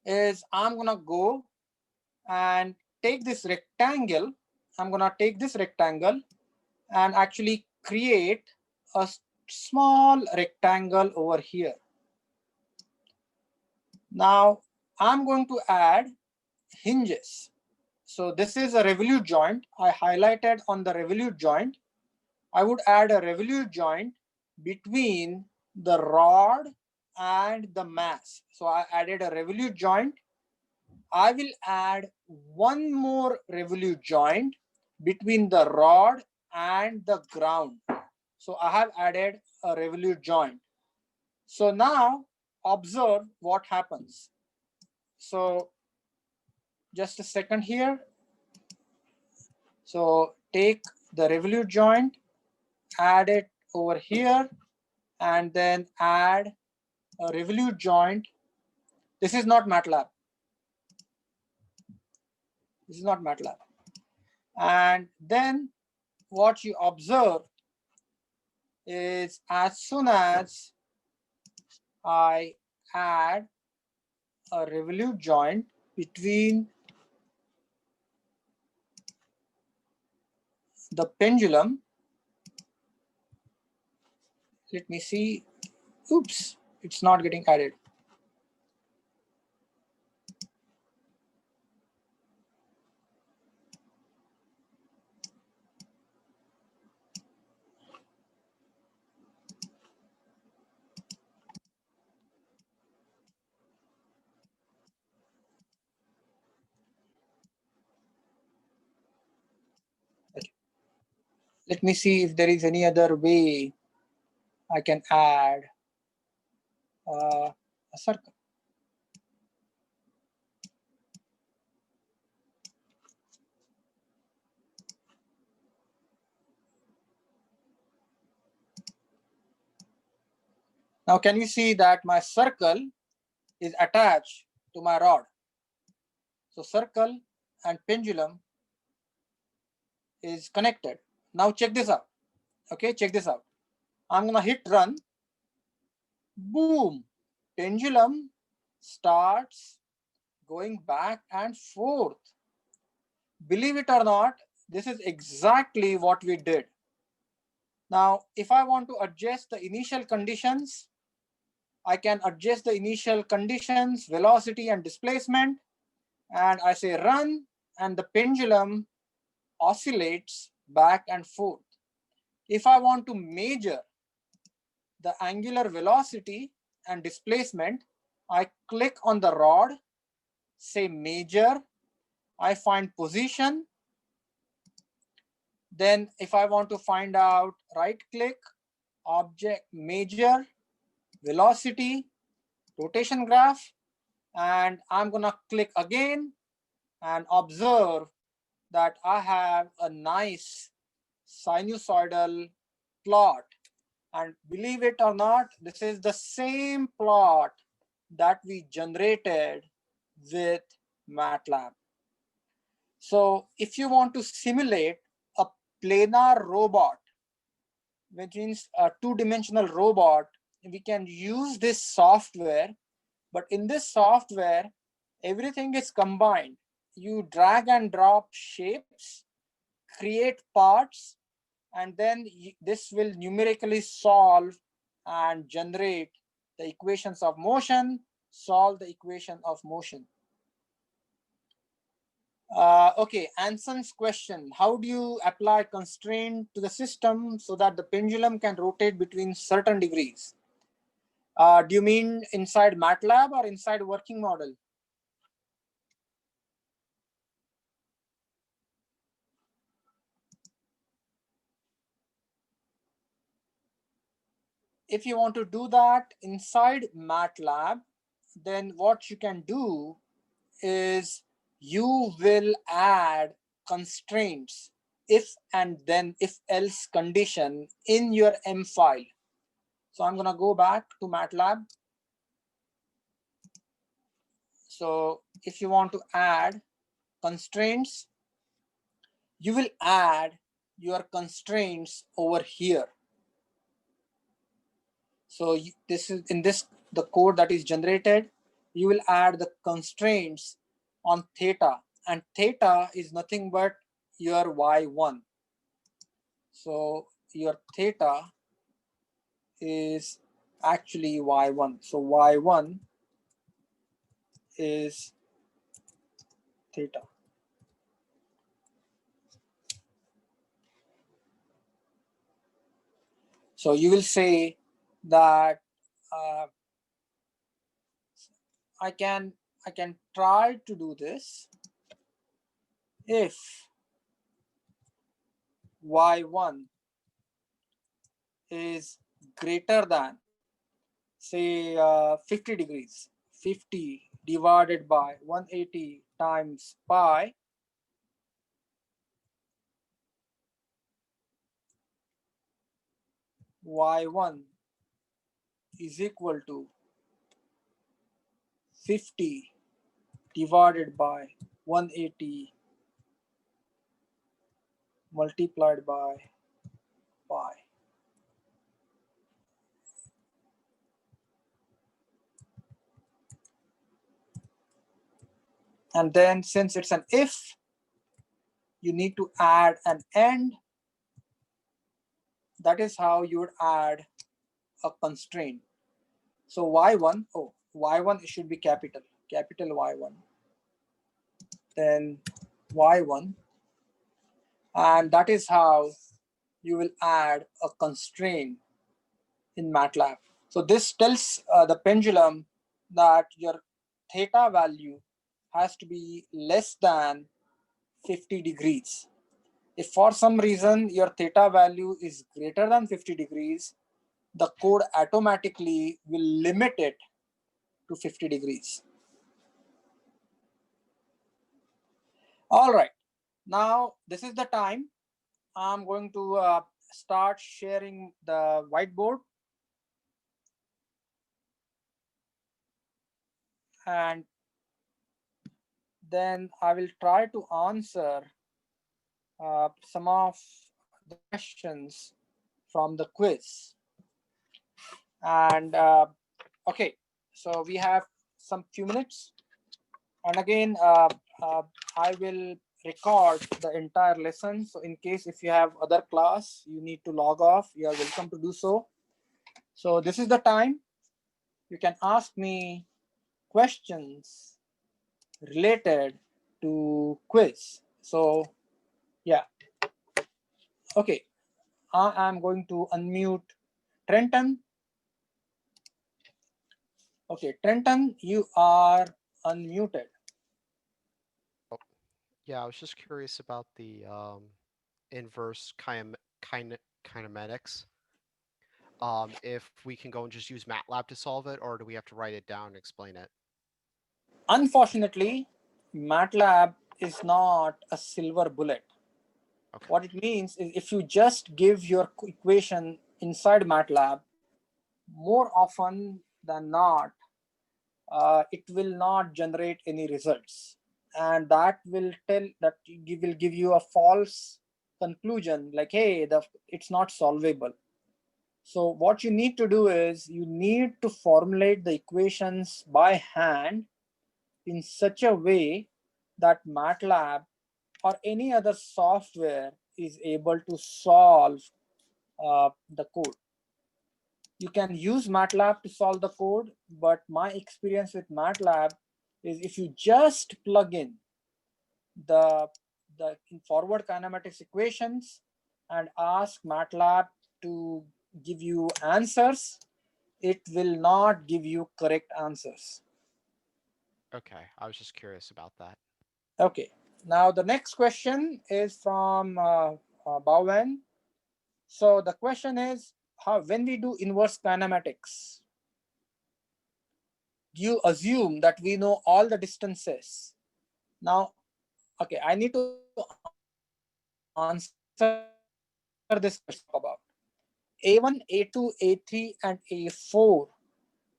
Speaker 1: is I'm going to go and take this rectangle. I'm going to take this rectangle and actually create a small rectangle over here. Now I'm going to add hinges. So this is a Revolute joint. I highlighted on the Revolute joint. I would add a revolute joint between the rod and the mass. So I added a revolute joint. I will add one more revolute joint between the rod and the ground. So I have added a revolute joint. So now observe what happens. So just a second here. So take the revolute joint, add it over here, and then add a revolute joint. This is not Matlab. This is not Matlab. And then what you observe is as soon as I add a revolute joint between the pendulum, let me see. Oops, it's not getting added. Okay. Let me see if there is any other way I can add a circle. Now, can you see that my circle is attached to my rod? So circle and pendulum is connected. Now check this out. Okay, check this out. I'm gonna hit run. Boom, pendulum starts going back and forth. Believe it or not, this is exactly what we did. Now, if I want to adjust the initial conditions, I can adjust the initial conditions, velocity and displacement, and I say run, and the pendulum oscillates back and forth. If I want to measure the angular velocity and displacement, I click on the rod, say measure, I find position. Then if I want to find out, right click, object, measure, velocity, rotation graph, and I'm gonna click again and observe that I have a nice sinusoidal plot. And believe it or not, this is the same plot that we generated with Matlab. So if you want to simulate a planar robot, which means a two-dimensional robot, we can use this software. But in this software, everything is combined. You drag and drop shapes, create parts, and then this will numerically solve and generate the equations of motion, solve the equation of motion. Okay, Anson's question: how do you apply constraint to the system so that the pendulum can rotate between certain degrees? Do you mean inside Matlab or inside working model? If you want to do that inside Matlab, then what you can do is you will add constraints, if and then if else condition in your M file. So I'm gonna go back to Matlab. So if you want to add constraints, you will add your constraints over here. So this is in this the code that is generated. You will add the constraints on theta, and theta is nothing but your y1. So your theta is actually y1. So y1 is theta. So you will say that I can try to do this if y1 is greater than, say, 50 degrees. 50 divided by 180 times pi, y1 is equal to 50 divided by 180 multiplied by pi. And then since it's an if, you need to add an and. That is how you would add a constraint. So y1, y1 should be capital Y1. Then y1, and that is how you will add a constraint in Matlab. So this tells the pendulum that your theta value has to be less than 50 degrees. If for some reason your theta value is greater than 50 degrees, the code automatically will limit it to 50 degrees. All right, now this is the time I'm going to start sharing the whiteboard, and then I will try to answer some of the questions from the quiz. And okay, so we have some few minutes, and again I will record the entire lesson. So in case if you have other class you need to log off, you are welcome to do so. So this is the time you can ask me questions related to quiz. So yeah, okay, I am going to unmute Trenton. Okay, Trenton, you are unmuted.
Speaker 2: Oh, yeah, I was just curious about the inverse kinematics. If we can go and just use Matlab to solve it, or do we have to write it down and explain it?
Speaker 1: Unfortunately, MATLAB is not a silver bullet.
Speaker 2: Okay.
Speaker 1: What it means is if you just give your equation inside MATLAB, more often than not, it will not generate any results. And that will give you a false conclusion like, hey, it's not solvable. So what you need to do is you need to formulate the equations by hand in such a way that MATLAB or any other software is able to solve the code. You can use MATLAB to solve the code, but my experience with MATLAB is if you just plug in the forward kinematics equations and ask MATLAB to give you answers, it will not give you correct answers.
Speaker 2: Okay, I was just curious about that.
Speaker 1: Okay, now the next question is from Bowen. So the question is, when we do inverse kinematics, do you assume that we know all the distances? Now, okay, I need to answer this question about A1, A2, A3, and A4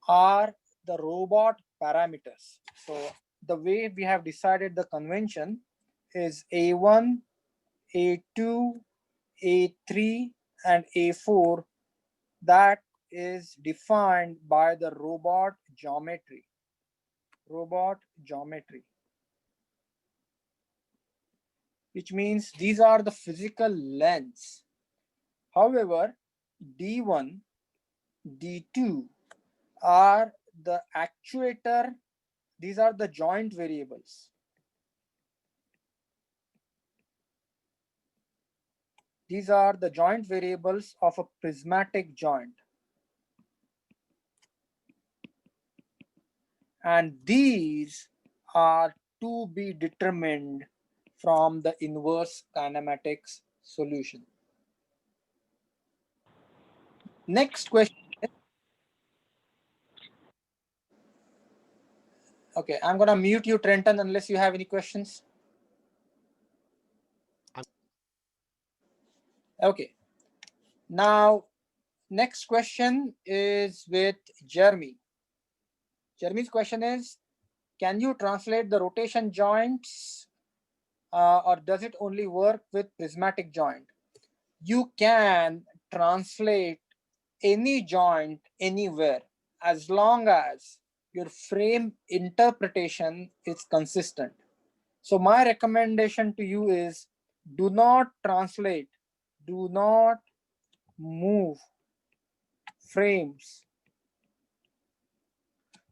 Speaker 1: are the robot parameters. So the way we have decided the convention is A1, A2, A3, and A4, that is defined by the robot geometry. Which means these are the physical lengths. However, D1, D2 are the actuator, these are the joint variables. These are the joint variables of a prismatic joint. And these are to be determined from the inverse kinematics solution. Next question. Okay, I'm gonna mute you, Trenton, unless you have any questions. Okay. Now, next question is with Jeremy. Jeremy's question is, can you translate the rotation joints or does it only work with prismatic joint? You can translate any joint anywhere as long as your frame interpretation is consistent. So my recommendation to you is do not translate, do not move frames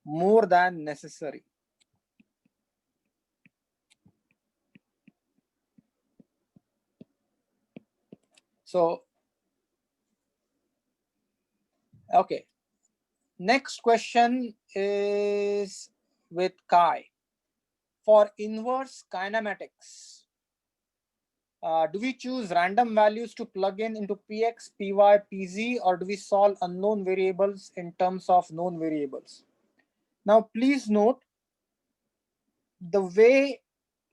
Speaker 1: more than necessary. So, okay. Next question is with Kai. For inverse kinematics, do we choose random values to plug in into px, py, pz, or do we solve unknown variables in terms of known variables? Now, please note the way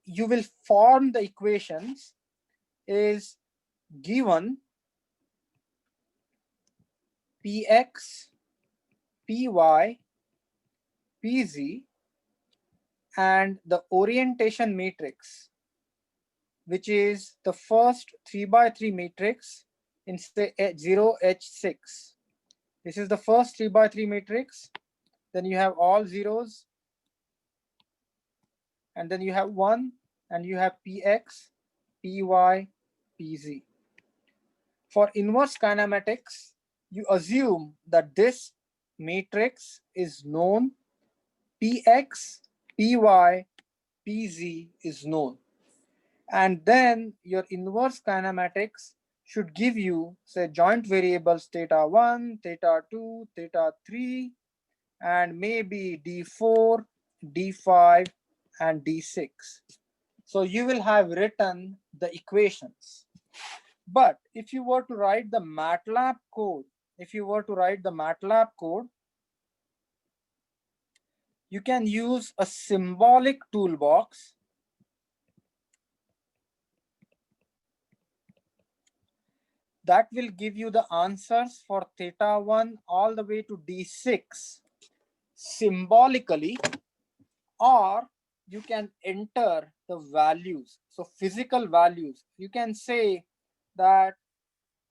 Speaker 1: you will form the equations is given px, py, pz, and the orientation matrix, which is the first 3x3 matrix in say 0h6. This is the first 3x3 matrix. Then you have all zeros, and then you have 1, and you have px, py, pz. For inverse kinematics, you assume that this matrix is known, px, py, pz is known. And then your inverse kinematics should give you, say, joint variables theta 1, theta 2, theta 3, and maybe d4, d5, and d6. So you will have written the equations. But if you were to write the Matlab code, you can use a symbolic toolbox that will give you the answers for theta 1 all the way to d6 symbolically, or you can enter the values. So physical values, you can say that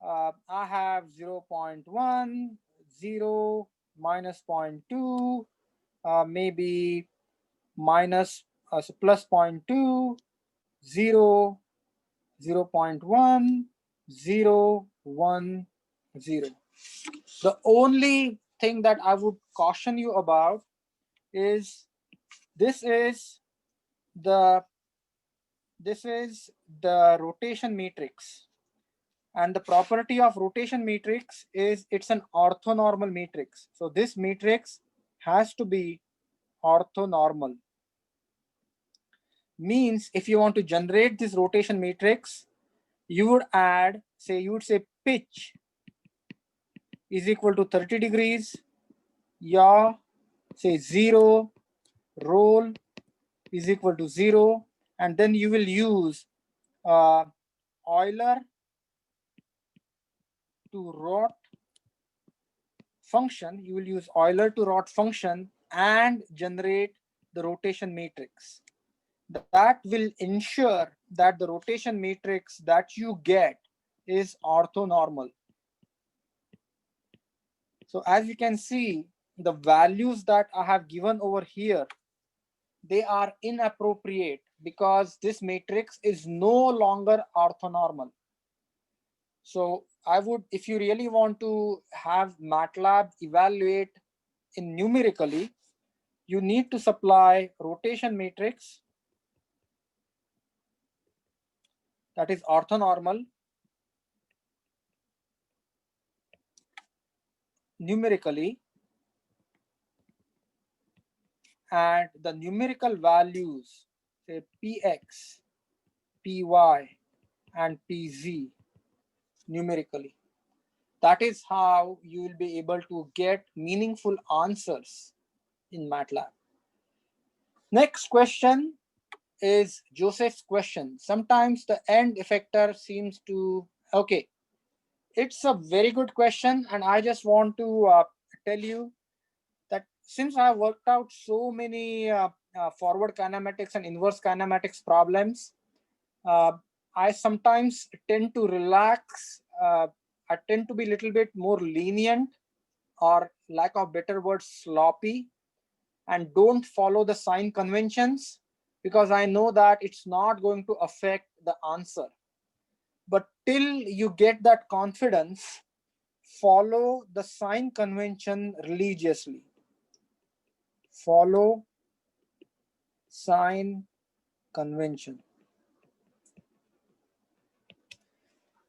Speaker 1: I have 0 0.1, 0, minus 0.2, maybe minus so plus 0.2, 0, 0 0.1, 0, 1, 0. The only thing that I would caution you about is this is the rotation matrix, and the property of rotation matrix is it's an orthonormal matrix. So this matrix has to be orthonormal. Means if you want to generate this rotation matrix, you would add, say, you would say pitch is equal to 30 degrees, yaw, say 0, roll is equal to 0, and then you will use Euler to Rot function. You will use Euler to Rot function and generate the rotation matrix. That will ensure that the rotation matrix that you get is orthonormal. So as you can see, the values that I have given over here, they are inappropriate because this matrix is no longer orthonormal. So I would, if you really want to have MATLAB evaluate in numerically, you need to supply rotation matrix that is orthonormal, numerically, and the numerical values, say px, py, and pz numerically. That is how you will be able to get meaningful answers in MATLAB. Next question is Joseph's question. Sometimes the end effector seems to, okay, it's a very good question, and I just want to tell you that since I have worked out so many forward kinematics and inverse kinematics problems, uh, I sometimes tend to relax. I tend to be a little bit more lenient, or lack of better words, sloppy, and don't follow the sign conventions, because I know that it's not going to affect the answer. But till you get that confidence, follow the sign convention religiously. Follow sign convention.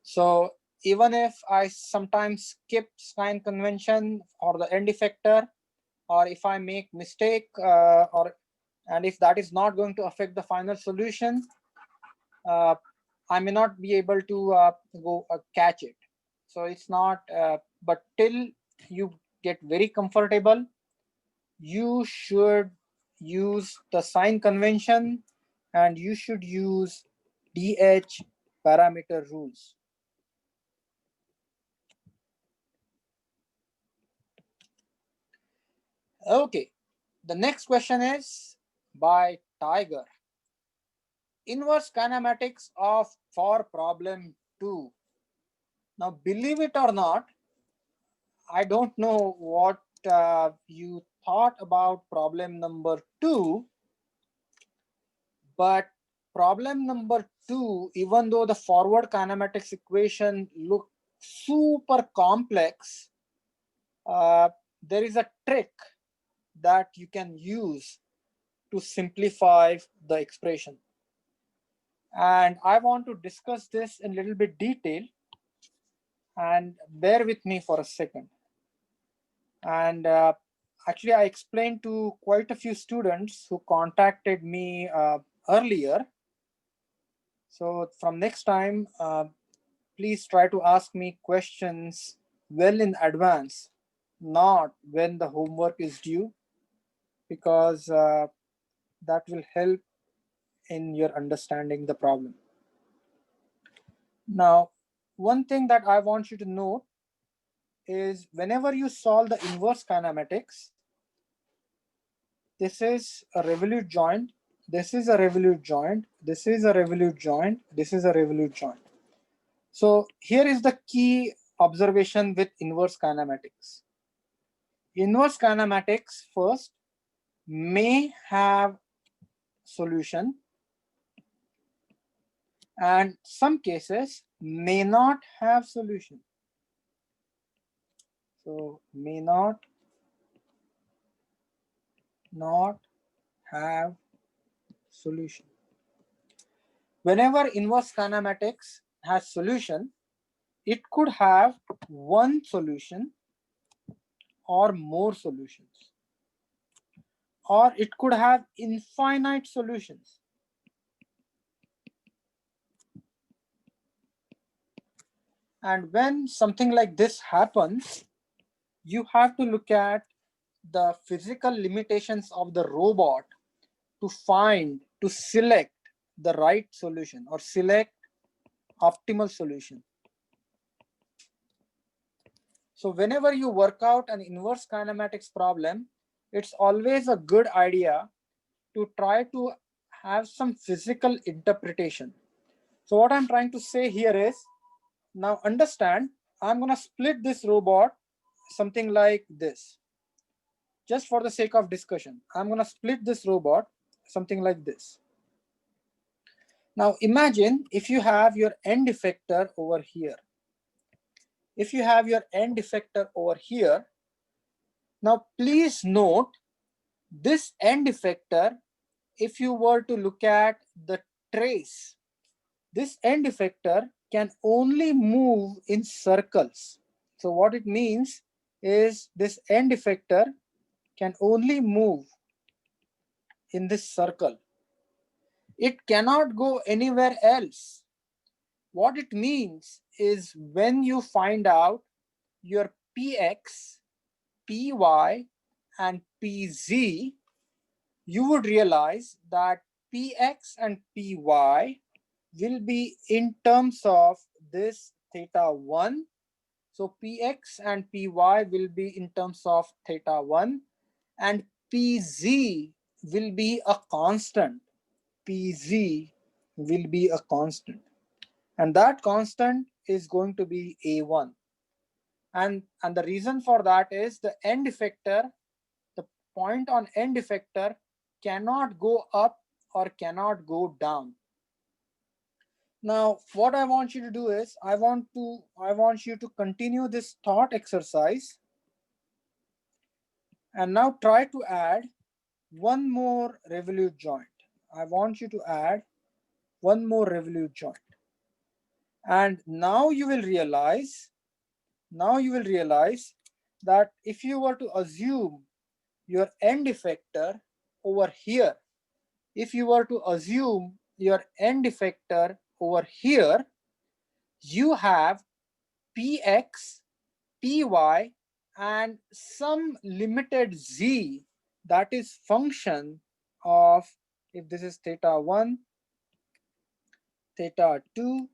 Speaker 1: So even if I sometimes skip sign convention or the end effector, or if I make mistake, and if that is not going to affect the final solution, I may not be able to go catch it. So it's not, but till you get very comfortable, you should use the sign convention, and you should use DH parameter rules. Okay, the next question is by Tiger. Inverse kinematics of for problem 2. Now, believe it or not, I don't know what you thought about problem number 2, but problem number 2, even though the forward kinematics equation look super complex, there is a trick that you can use to simplify the expression. And I want to discuss this in a little bit detail, and bear with me for a second. And actually, I explained to quite a few students who contacted me earlier. So from next time, please try to ask me questions well in advance, not when the homework is due, because that will help in your understanding the problem. Now, one thing that I want you to note is whenever you solve the inverse kinematics, this is a revolute joint, this is a revolute joint, this is a revolute joint, this is a revolute joint. So here is the key observation with inverse kinematics. Inverse kinematics first may have solution, and some cases may not have solution. So may not have solution. Whenever inverse kinematics has solution, it could have one solution or more solutions, or it could have infinite solutions. And when something like this happens, you have to look at the physical limitations of the robot to select the right solution or select optimal solution. So whenever you work out an inverse kinematics problem, it's always a good idea to try to have some physical interpretation. So what I'm trying to say here is, now understand, I'm going to split this robot something like this. Just for the sake of discussion, I'm going to split this robot something like this. Now imagine if you have your end effector over here. If you have your end effector over here, now please note this end effector, if you were to look at the trace, this end effector can only move in circles. So what it means, is this end effector can only move in this circle. It cannot go anywhere else. What it means is when you find out your px, py, and pz, you would realize that px and py will be in terms of this theta 1. So px and py will be in terms of theta 1, and pz will be a constant. Pz will be a constant. And that constant is going to be A1. And the reason for that is the end effector, the point on end effector cannot go up or cannot go down. Now, what I want you to do is I want you to continue this thought exercise and now try to add one more revolute joint. I want you to add one more revolute joint. And now you will realize that if you were to assume your end effector over here, if you were to assume your end effector over here, you have px, py, and some limited z that is function of, if this is theta 1, theta 2,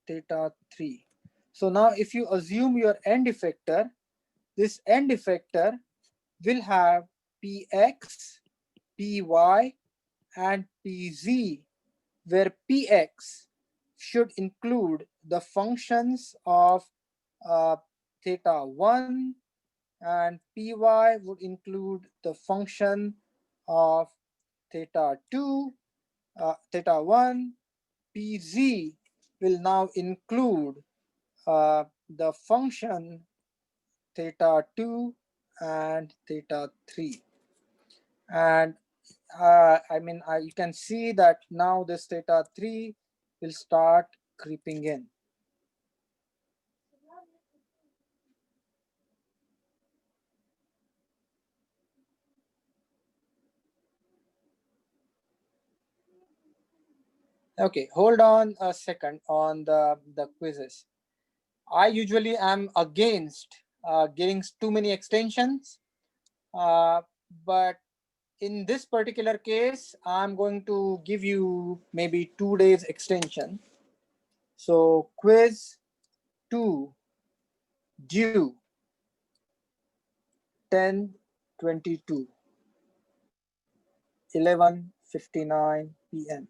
Speaker 1: theta 3. So now if you assume your end effector, this end effector will have px, py, and pz, where px should include the functions of theta 1, and py would include the function of theta 2, theta 1. Pz will now include the function theta 2 and theta 3. And you can see that now this theta 3 will start creeping in. Okay, hold on a second on the quizzes. I usually am against getting too many extensions, but in this particular case, I'm going to give you maybe 2 days extension. So quiz 2 due 10/22, 11:59 p.m.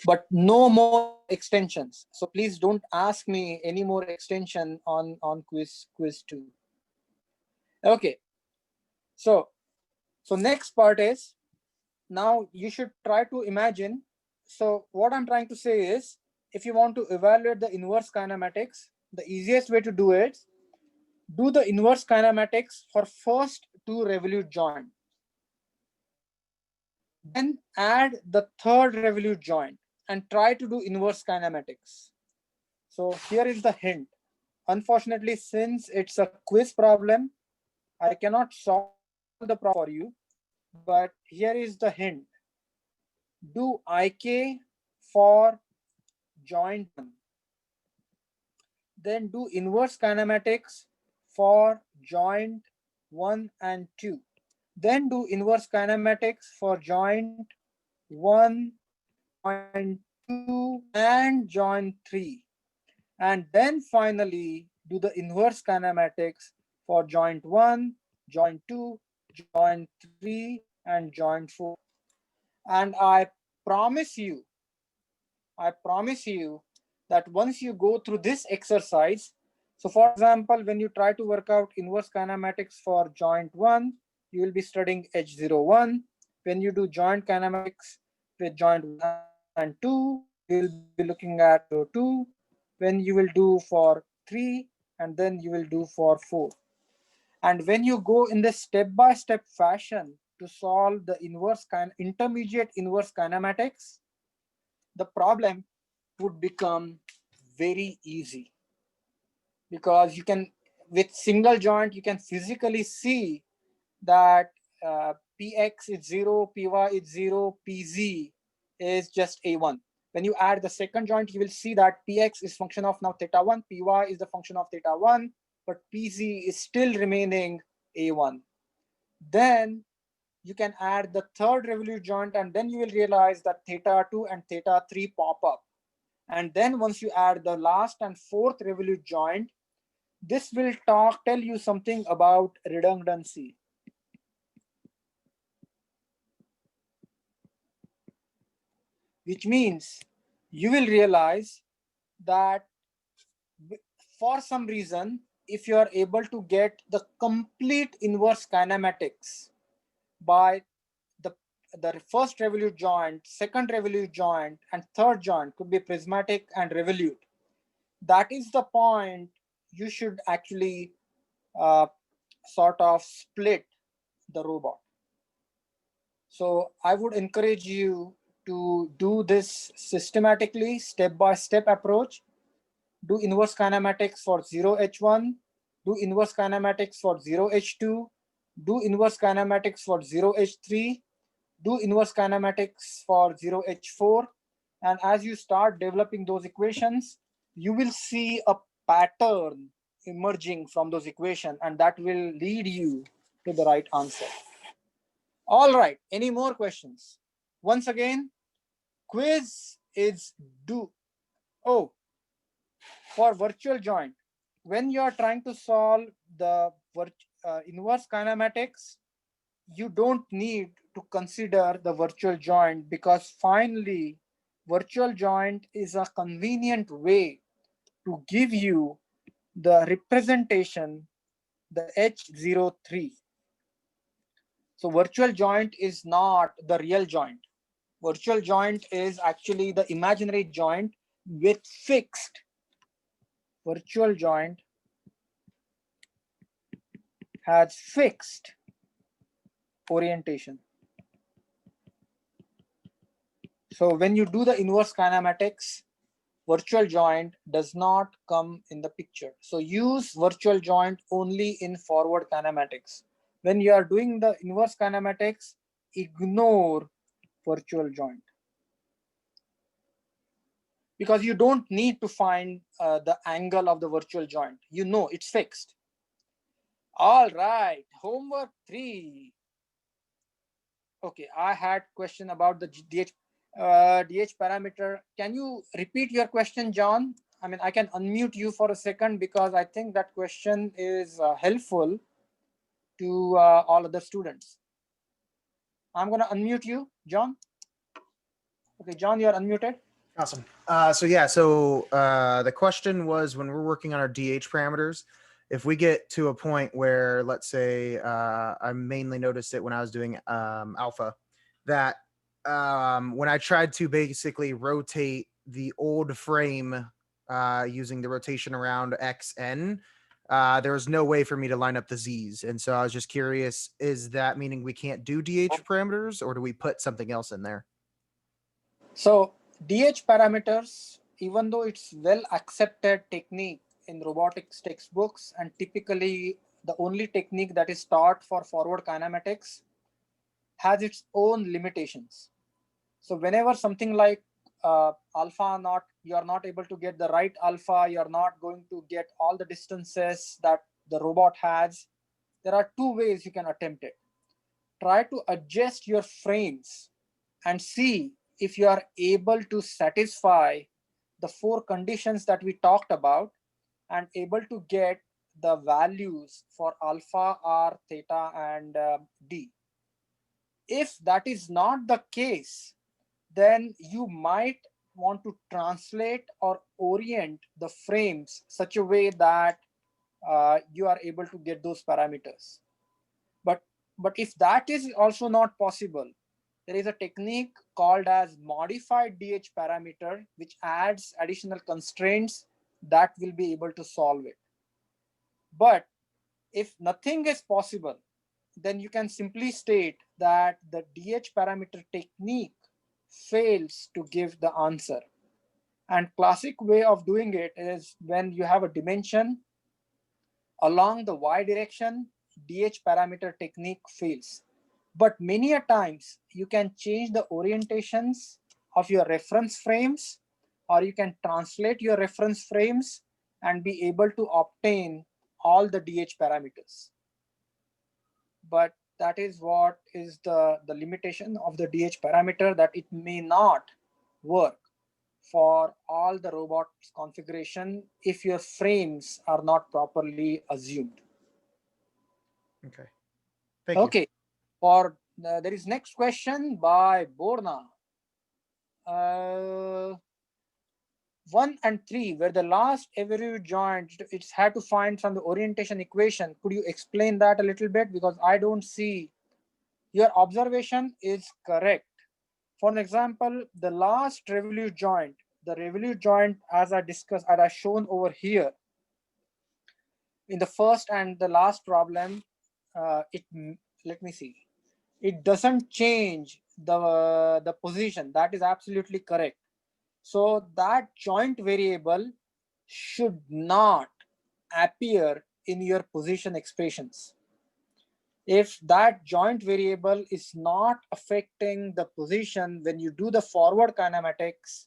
Speaker 1: But no more extensions. So please don't ask me any more extension on quiz 2. Okay. So next part is, now you should try to imagine. So what I'm trying to say is, if you want to evaluate the inverse kinematics, the easiest way to do it, do the inverse kinematics for first 2 revolute joint. Then add the third revolute joint and try to do inverse kinematics. So here is the hint. Unfortunately, since it's a quiz problem, I cannot solve the problem for you, but here is the hint. Do IK for joint 1. Then do inverse kinematics for joint 1 and 2. Then do inverse kinematics for joint 1, joint 2, and joint 3. And then finally do the inverse kinematics for joint 1, joint 2, joint 3, and joint 4. And I promise you that once you go through this exercise, so for example, when you try to work out inverse kinematics for joint 1, you will be studying H01. When you do joint kinematics with joint 1 and 2, you will be looking at 2. When you will do for 3, and then you will do for 4. And when you go in the step-by-step fashion to solve the intermediate inverse kinematics, the problem would become very easy, because you can with single joint, you can physically see that px is 0, py is 0, pz is just a1. When you add the second joint, you will see that px is function of now theta 1, py is the function of theta 1, but pz is still remaining a1. Then you can add the third revolute joint, and then you will realize that theta 2 and theta 3 pop up. And then once you add the last and fourth revolute joint, this will tell you something about redundancy. Which means you will realize that for some reason, if you are able to get the complete inverse kinematics by the first revolute joint, second revolute joint, and third joint, could be prismatic and revolute, that is the point you should actually sort of split the robot. So I would encourage you to do this systematically, step-by-step approach. Do inverse kinematics for 0h1, do inverse kinematics for 0h2, do inverse kinematics for 0h3, do inverse kinematics for 0h4. And as you start developing those equations, you will see a pattern emerging from those equations, and that will lead you to the right answer. All right, any more questions? Once again, quiz is due. Oh, for virtual joint, when you are trying to solve the inverse kinematics, you don't need to consider the virtual joint, because finally, virtual joint is a convenient way to give you the representation, the H03. So virtual joint is not the real joint. Virtual joint is actually the imaginary joint with fixed. Virtual joint has fixed orientation. So when you do the inverse kinematics, virtual joint does not come in the picture. So use virtual joint only in forward kinematics. When you are doing the inverse kinematics, ignore virtual joint, because you don't need to find the angle of the virtual joint. You know it's fixed. All right, homework 3. Okay, I had question about the DH parameter. Can you repeat your question, John? I mean, I can unmute you for a second, because I think that question is helpful to all other students. I'm going to unmute you, John. Okay, John, you're unmuted.
Speaker 3: Awesome. So the question was, when we're working on our DH parameters, if we get to a point where, let's say, I mainly noticed it when I was doing alpha, that when I tried to basically rotate the old frame using the rotation around XN, there was no way for me to line up the Z's. And so I was just curious, is that meaning we can't do DH parameters, or do we put something else in there?
Speaker 1: So DH parameters, even though it's well accepted technique in robotics textbooks, and typically the only technique that is taught for forward kinematics, has its own limitations. So whenever something like alpha naught, you're not able to get the right alpha, you're not going to get all the distances that the robot has, there are two ways you can attempt it. Try to adjust your frames and see if you are able to satisfy the 4 conditions that we talked about, and able to get the values for alpha, r, theta, and d. If that is not the case, then you might want to translate or orient the frames such a way that you are able to get those parameters. But if that is also not possible, there is a technique called as modified DH parameter, which adds additional constraints that will be able to solve it. But if nothing is possible, then you can simply state that the DH parameter technique fails to give the answer. And classic way of doing it is when you have a dimension along the y direction, DH parameter technique fails. But many a times you can change the orientations of your reference frames, or you can translate your reference frames and be able to obtain all the DH parameters. But that is what is the limitation of the DH parameter, that it may not work for all the robots configuration if your frames are not properly assumed.
Speaker 3: Okay. Thank you.
Speaker 1: Okay. For there is next question by Borna. 1 and 3, where the last Revolute joint, it's had to find from the orientation equation. Could you explain that a little bit? Because I don't see. Your observation is correct. For an example, the last Revolute joint, the Revolute joint, as I discussed, as I shown over here, in the first and the last problem, let me see. It doesn't change the position. That is absolutely correct. So that joint variable should not appear in your position expressions. If that joint variable is not affecting the position when you do the forward kinematics,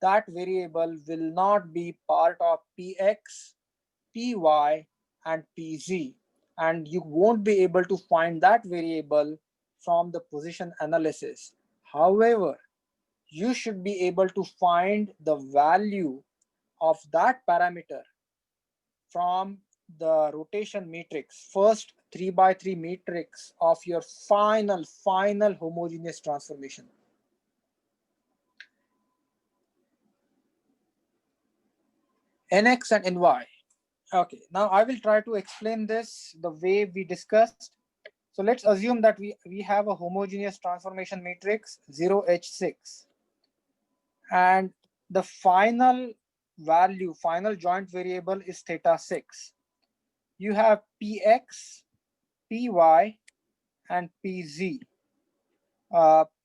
Speaker 1: that variable will not be part of Px, Py, and Pz. And you won't be able to find that variable from the position analysis. However, you should be able to find the value of that parameter from the rotation matrix, first 3x3 matrix of your final homogeneous transformation. Nx and Ny. Okay, now I will try to explain this the way we discussed. So let's assume that we have a homogeneous transformation matrix 0H6. And the final value, final joint variable is theta 6. You have Px, Py, and Pz.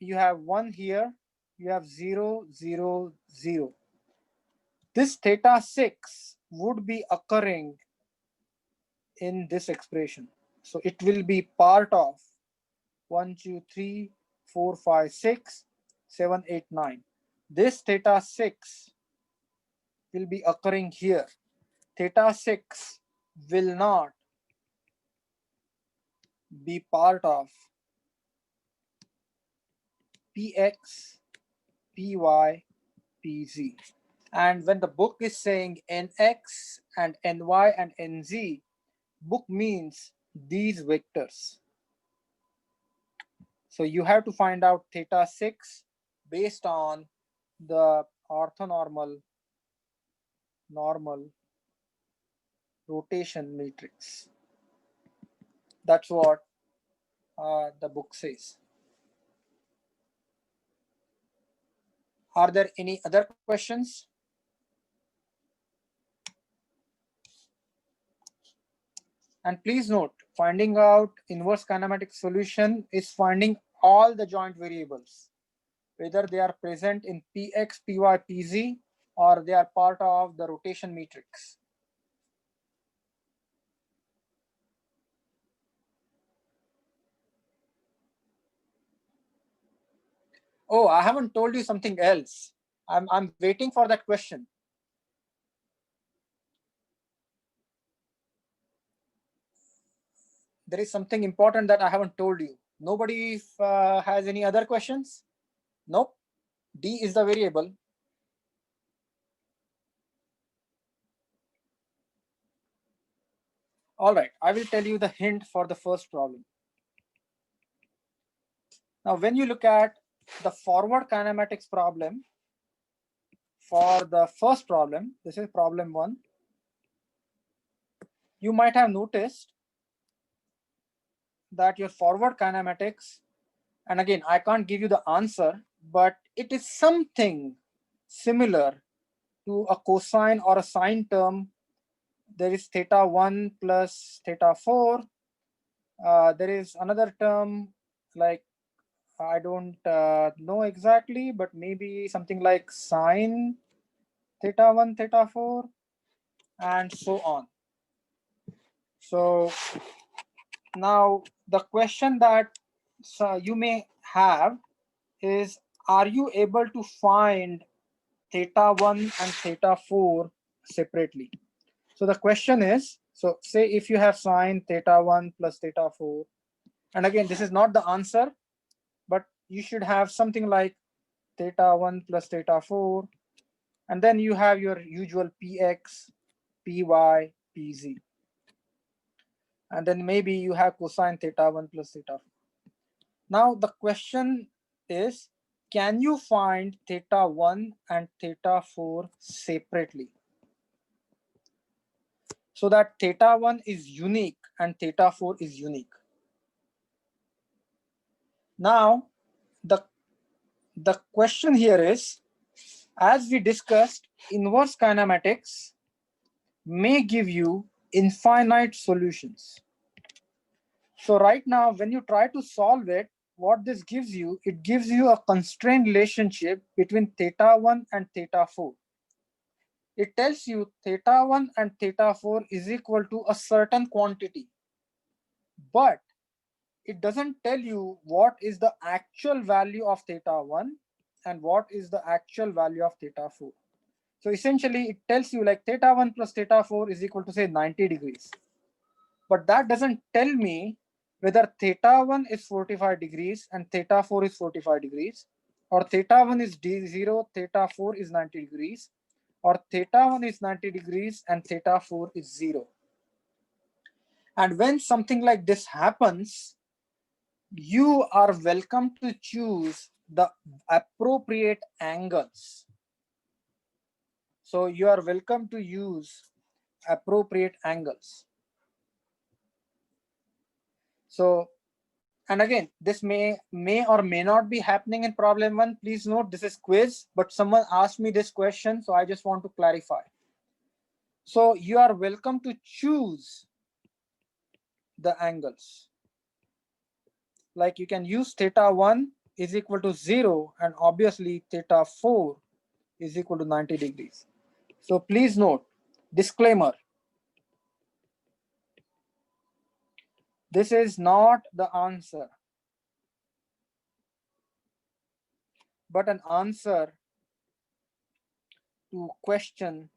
Speaker 1: You have 1 here, you have 0, 0, 0. This theta 6 would be occurring in this expression. So it will be part of 1, 2, 3, 4, 5, 6, 7, 8, 9. This theta 6 will be occurring here. Theta 6 will not be part of Px, Py, Pz. And when the book is saying Nx and Ny and Nz, book means these vectors. So you have to find out theta 6 based on the orthonormal normal rotation matrix. That's what the book says. Are there any other questions? And please note, finding out inverse kinematic solution is finding all the joint variables, whether they are present in Px, Py, Pz, or they are part of the rotation matrix. Oh, I haven't told you something else. I'm waiting for that question. There is something important that I haven't told you. Nobody has any other questions? Nope. D is the variable. All right, I will tell you the hint for the first problem. Now, when you look at the forward kinematics problem, for the first problem, this is problem 1, you might have noticed that your forward kinematics, and again, I can't give you the answer, but it is something similar to a cosine or a sine term. There is theta 1 plus theta 4. There is another term like, I don't know exactly, but maybe something like sine theta 1, theta 4, and so on. So now the question that you may have is, are you able to find theta 1 and theta 4 separately? So the question is, so say if you have sine theta 1 plus theta 4, and again, this is not the answer, but you should have something like theta 1 plus theta 4, and then you have your usual px, py, pz. And then maybe you have cosine theta 1 plus theta 4. Now the question is, can you find theta 1 and theta 4 separately? So that theta 1 is unique and theta 4 is unique. Now, the question here is, as we discussed, inverse kinematics may give you infinite solutions. So right now, when you try to solve it, what this gives you, it gives you a constrained relationship between theta 1 and theta 4. It tells you theta 1 and theta 4 is equal to a certain quantity, but it doesn't tell you what is the actual value of theta 1 and what is the actual value of theta 4. So essentially it tells you like theta 1 plus theta 4 is equal to say 90 degrees. But that doesn't tell me whether theta 1 is 45 degrees and theta 4 is 45 degrees, or theta 1 is d0, theta 4 is 90 degrees, or theta 1 is 90 degrees and theta 4 is 0. And when something like this happens, you are welcome to choose the appropriate angles. So you are welcome to use appropriate angles. So, and again, this may or may not be happening in problem 1. Please note this is quiz, but someone asked me this question, so I just want to clarify. So you are welcome to choose the angles. Like you can use theta 1 is equal to 0, and obviously theta 4 is equal to 90 degrees. So please note, disclaimer, this is not the answer, but an answer to question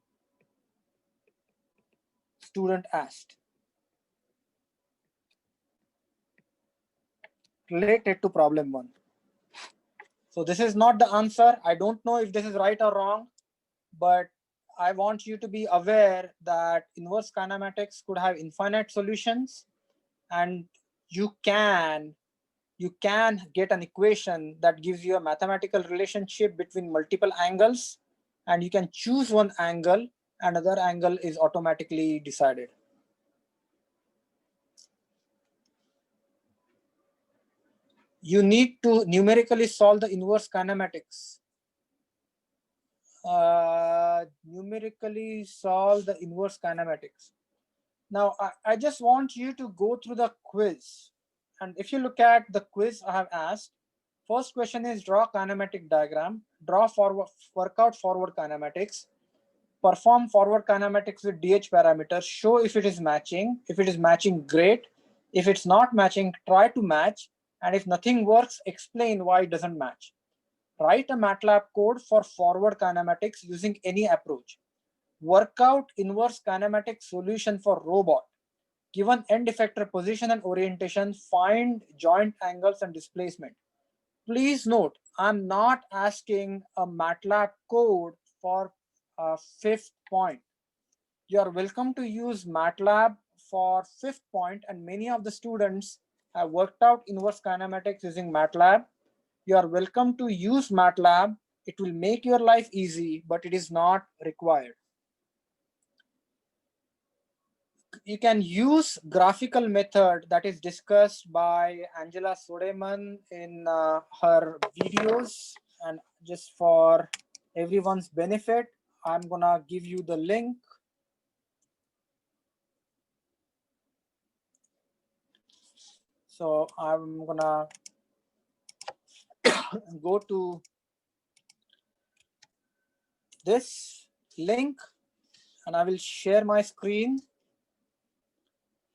Speaker 1: student asked related to problem 1. So this is not the answer. I don't know if this is right or wrong, but I want you to be aware that inverse kinematics could have infinite solutions, and you can get an equation that gives you a mathematical relationship between multiple angles, and you can choose one angle, another angle is automatically decided. You need to numerically solve the inverse kinematics. Numerically solve the inverse kinematics. Now, I just want you to go through the quiz. And if you look at the quiz I have asked, first question is draw kinematic diagram, draw forward, work out forward kinematics, perform forward kinematics with DH parameters, show if it is matching. If it is matching, great. If it's not matching, try to match. And if nothing works, explain why it doesn't match. Write a Matlab code for forward kinematics using any approach. Work out inverse kinematic solution for robot. Given end effector position and orientation, find joint angles and displacement. Please note, I'm not asking a Matlab code for a 5th point. You are welcome to use Matlab for 5th point, and many of the students have worked out inverse kinematics using Matlab. You are welcome to use Matlab. It will make your life easy, but it is not required. You can use graphical method that is discussed by Angela Sodeman in her videos, and just for everyone's benefit, I'm gonna give you the link. So I'm gonna go to this link and I will share my screen.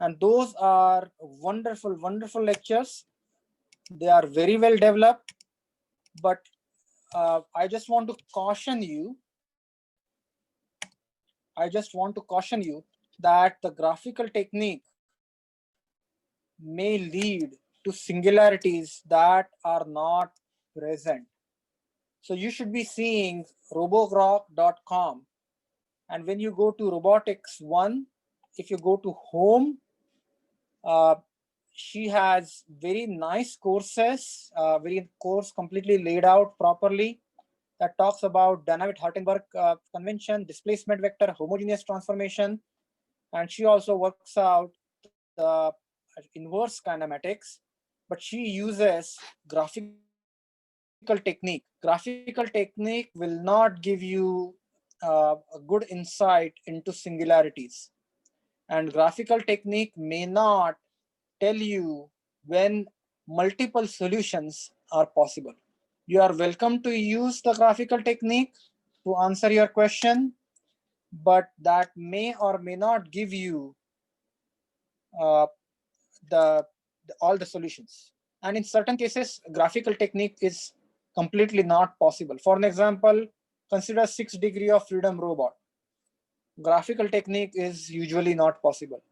Speaker 1: And those are wonderful, wonderful lectures. They are very well developed, but I just want to caution you. That the graphical technique may lead to singularities that are not present. So you should be seeing robogrok.com. And when you go to robotics 1, if you go to home, she has very nice courses, very course completely laid out properly, that talks about dynamic Hartenberg convention, displacement vector, homogeneous transformation. And she also works out the inverse kinematics, but she uses graphical technique. Graphical technique will not give you a good insight into singularities. And graphical technique may not tell you when multiple solutions are possible. You are welcome to use the graphical technique to answer your question, but that may or may not give you uh, all the solutions. And in certain cases, graphical technique is completely not possible. For an example, consider 6 degree of freedom robot. Graphical technique is usually not possible.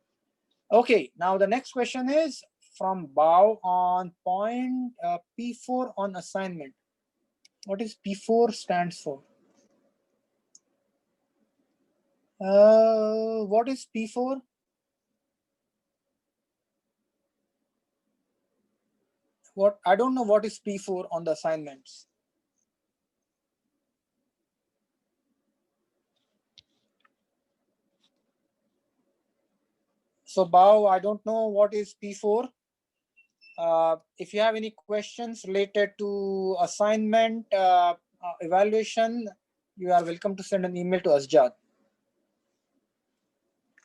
Speaker 1: Okay, now the next question is from Bao on point P4 on assignment. What is P4 stands for? What is P4? What, I don't know what is P4 on the assignments. So Bao, I don't know what is P4. If you have any questions related to assignment evaluation, you are welcome to send an email to Asjad.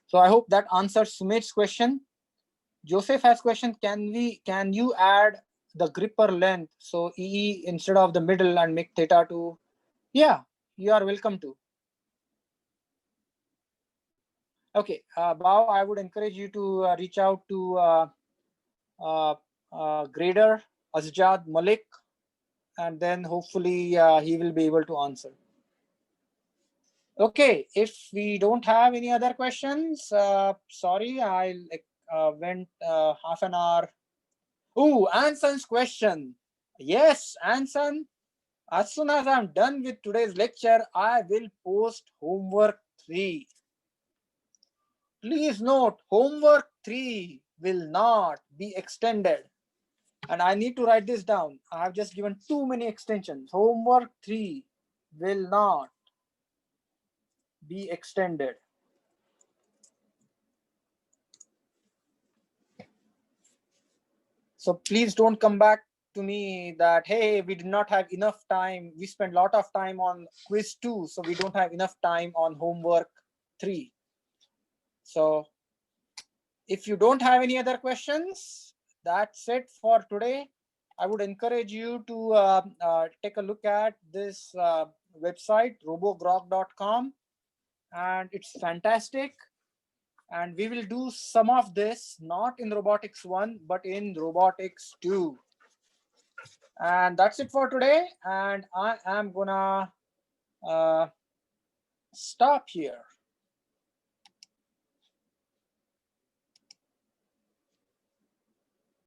Speaker 1: So I hope that answers Sumit's question. Joseph has question, can you add the gripper length, so EE instead of the middle, and make theta to? Yeah, you are welcome to. Okay, Bao, I would encourage you to reach out to grader Asjad Malik, and then hopefully he will be able to answer. Okay, if we don't have any other questions, sorry, I went half an hour. Oh, Anson's question. Yes, Anson, as soon as I'm done with today's lecture, I will post homework 3. Please note, homework 3 will not be extended. And I need to write this down. I have just given too many extensions. Homework 3 will not be extended. So please don't come back to me that, hey, we did not have enough time. We spent a lot of time on quiz 2, so we don't have enough time on homework 3. So if you don't have any other questions, that's it for today. I would encourage you to take a look at this website, robogrok.com, and it's fantastic. And we will do some of this, not in robotics 1, but in robotics 2. And that's it for today. And I am gonna stop here.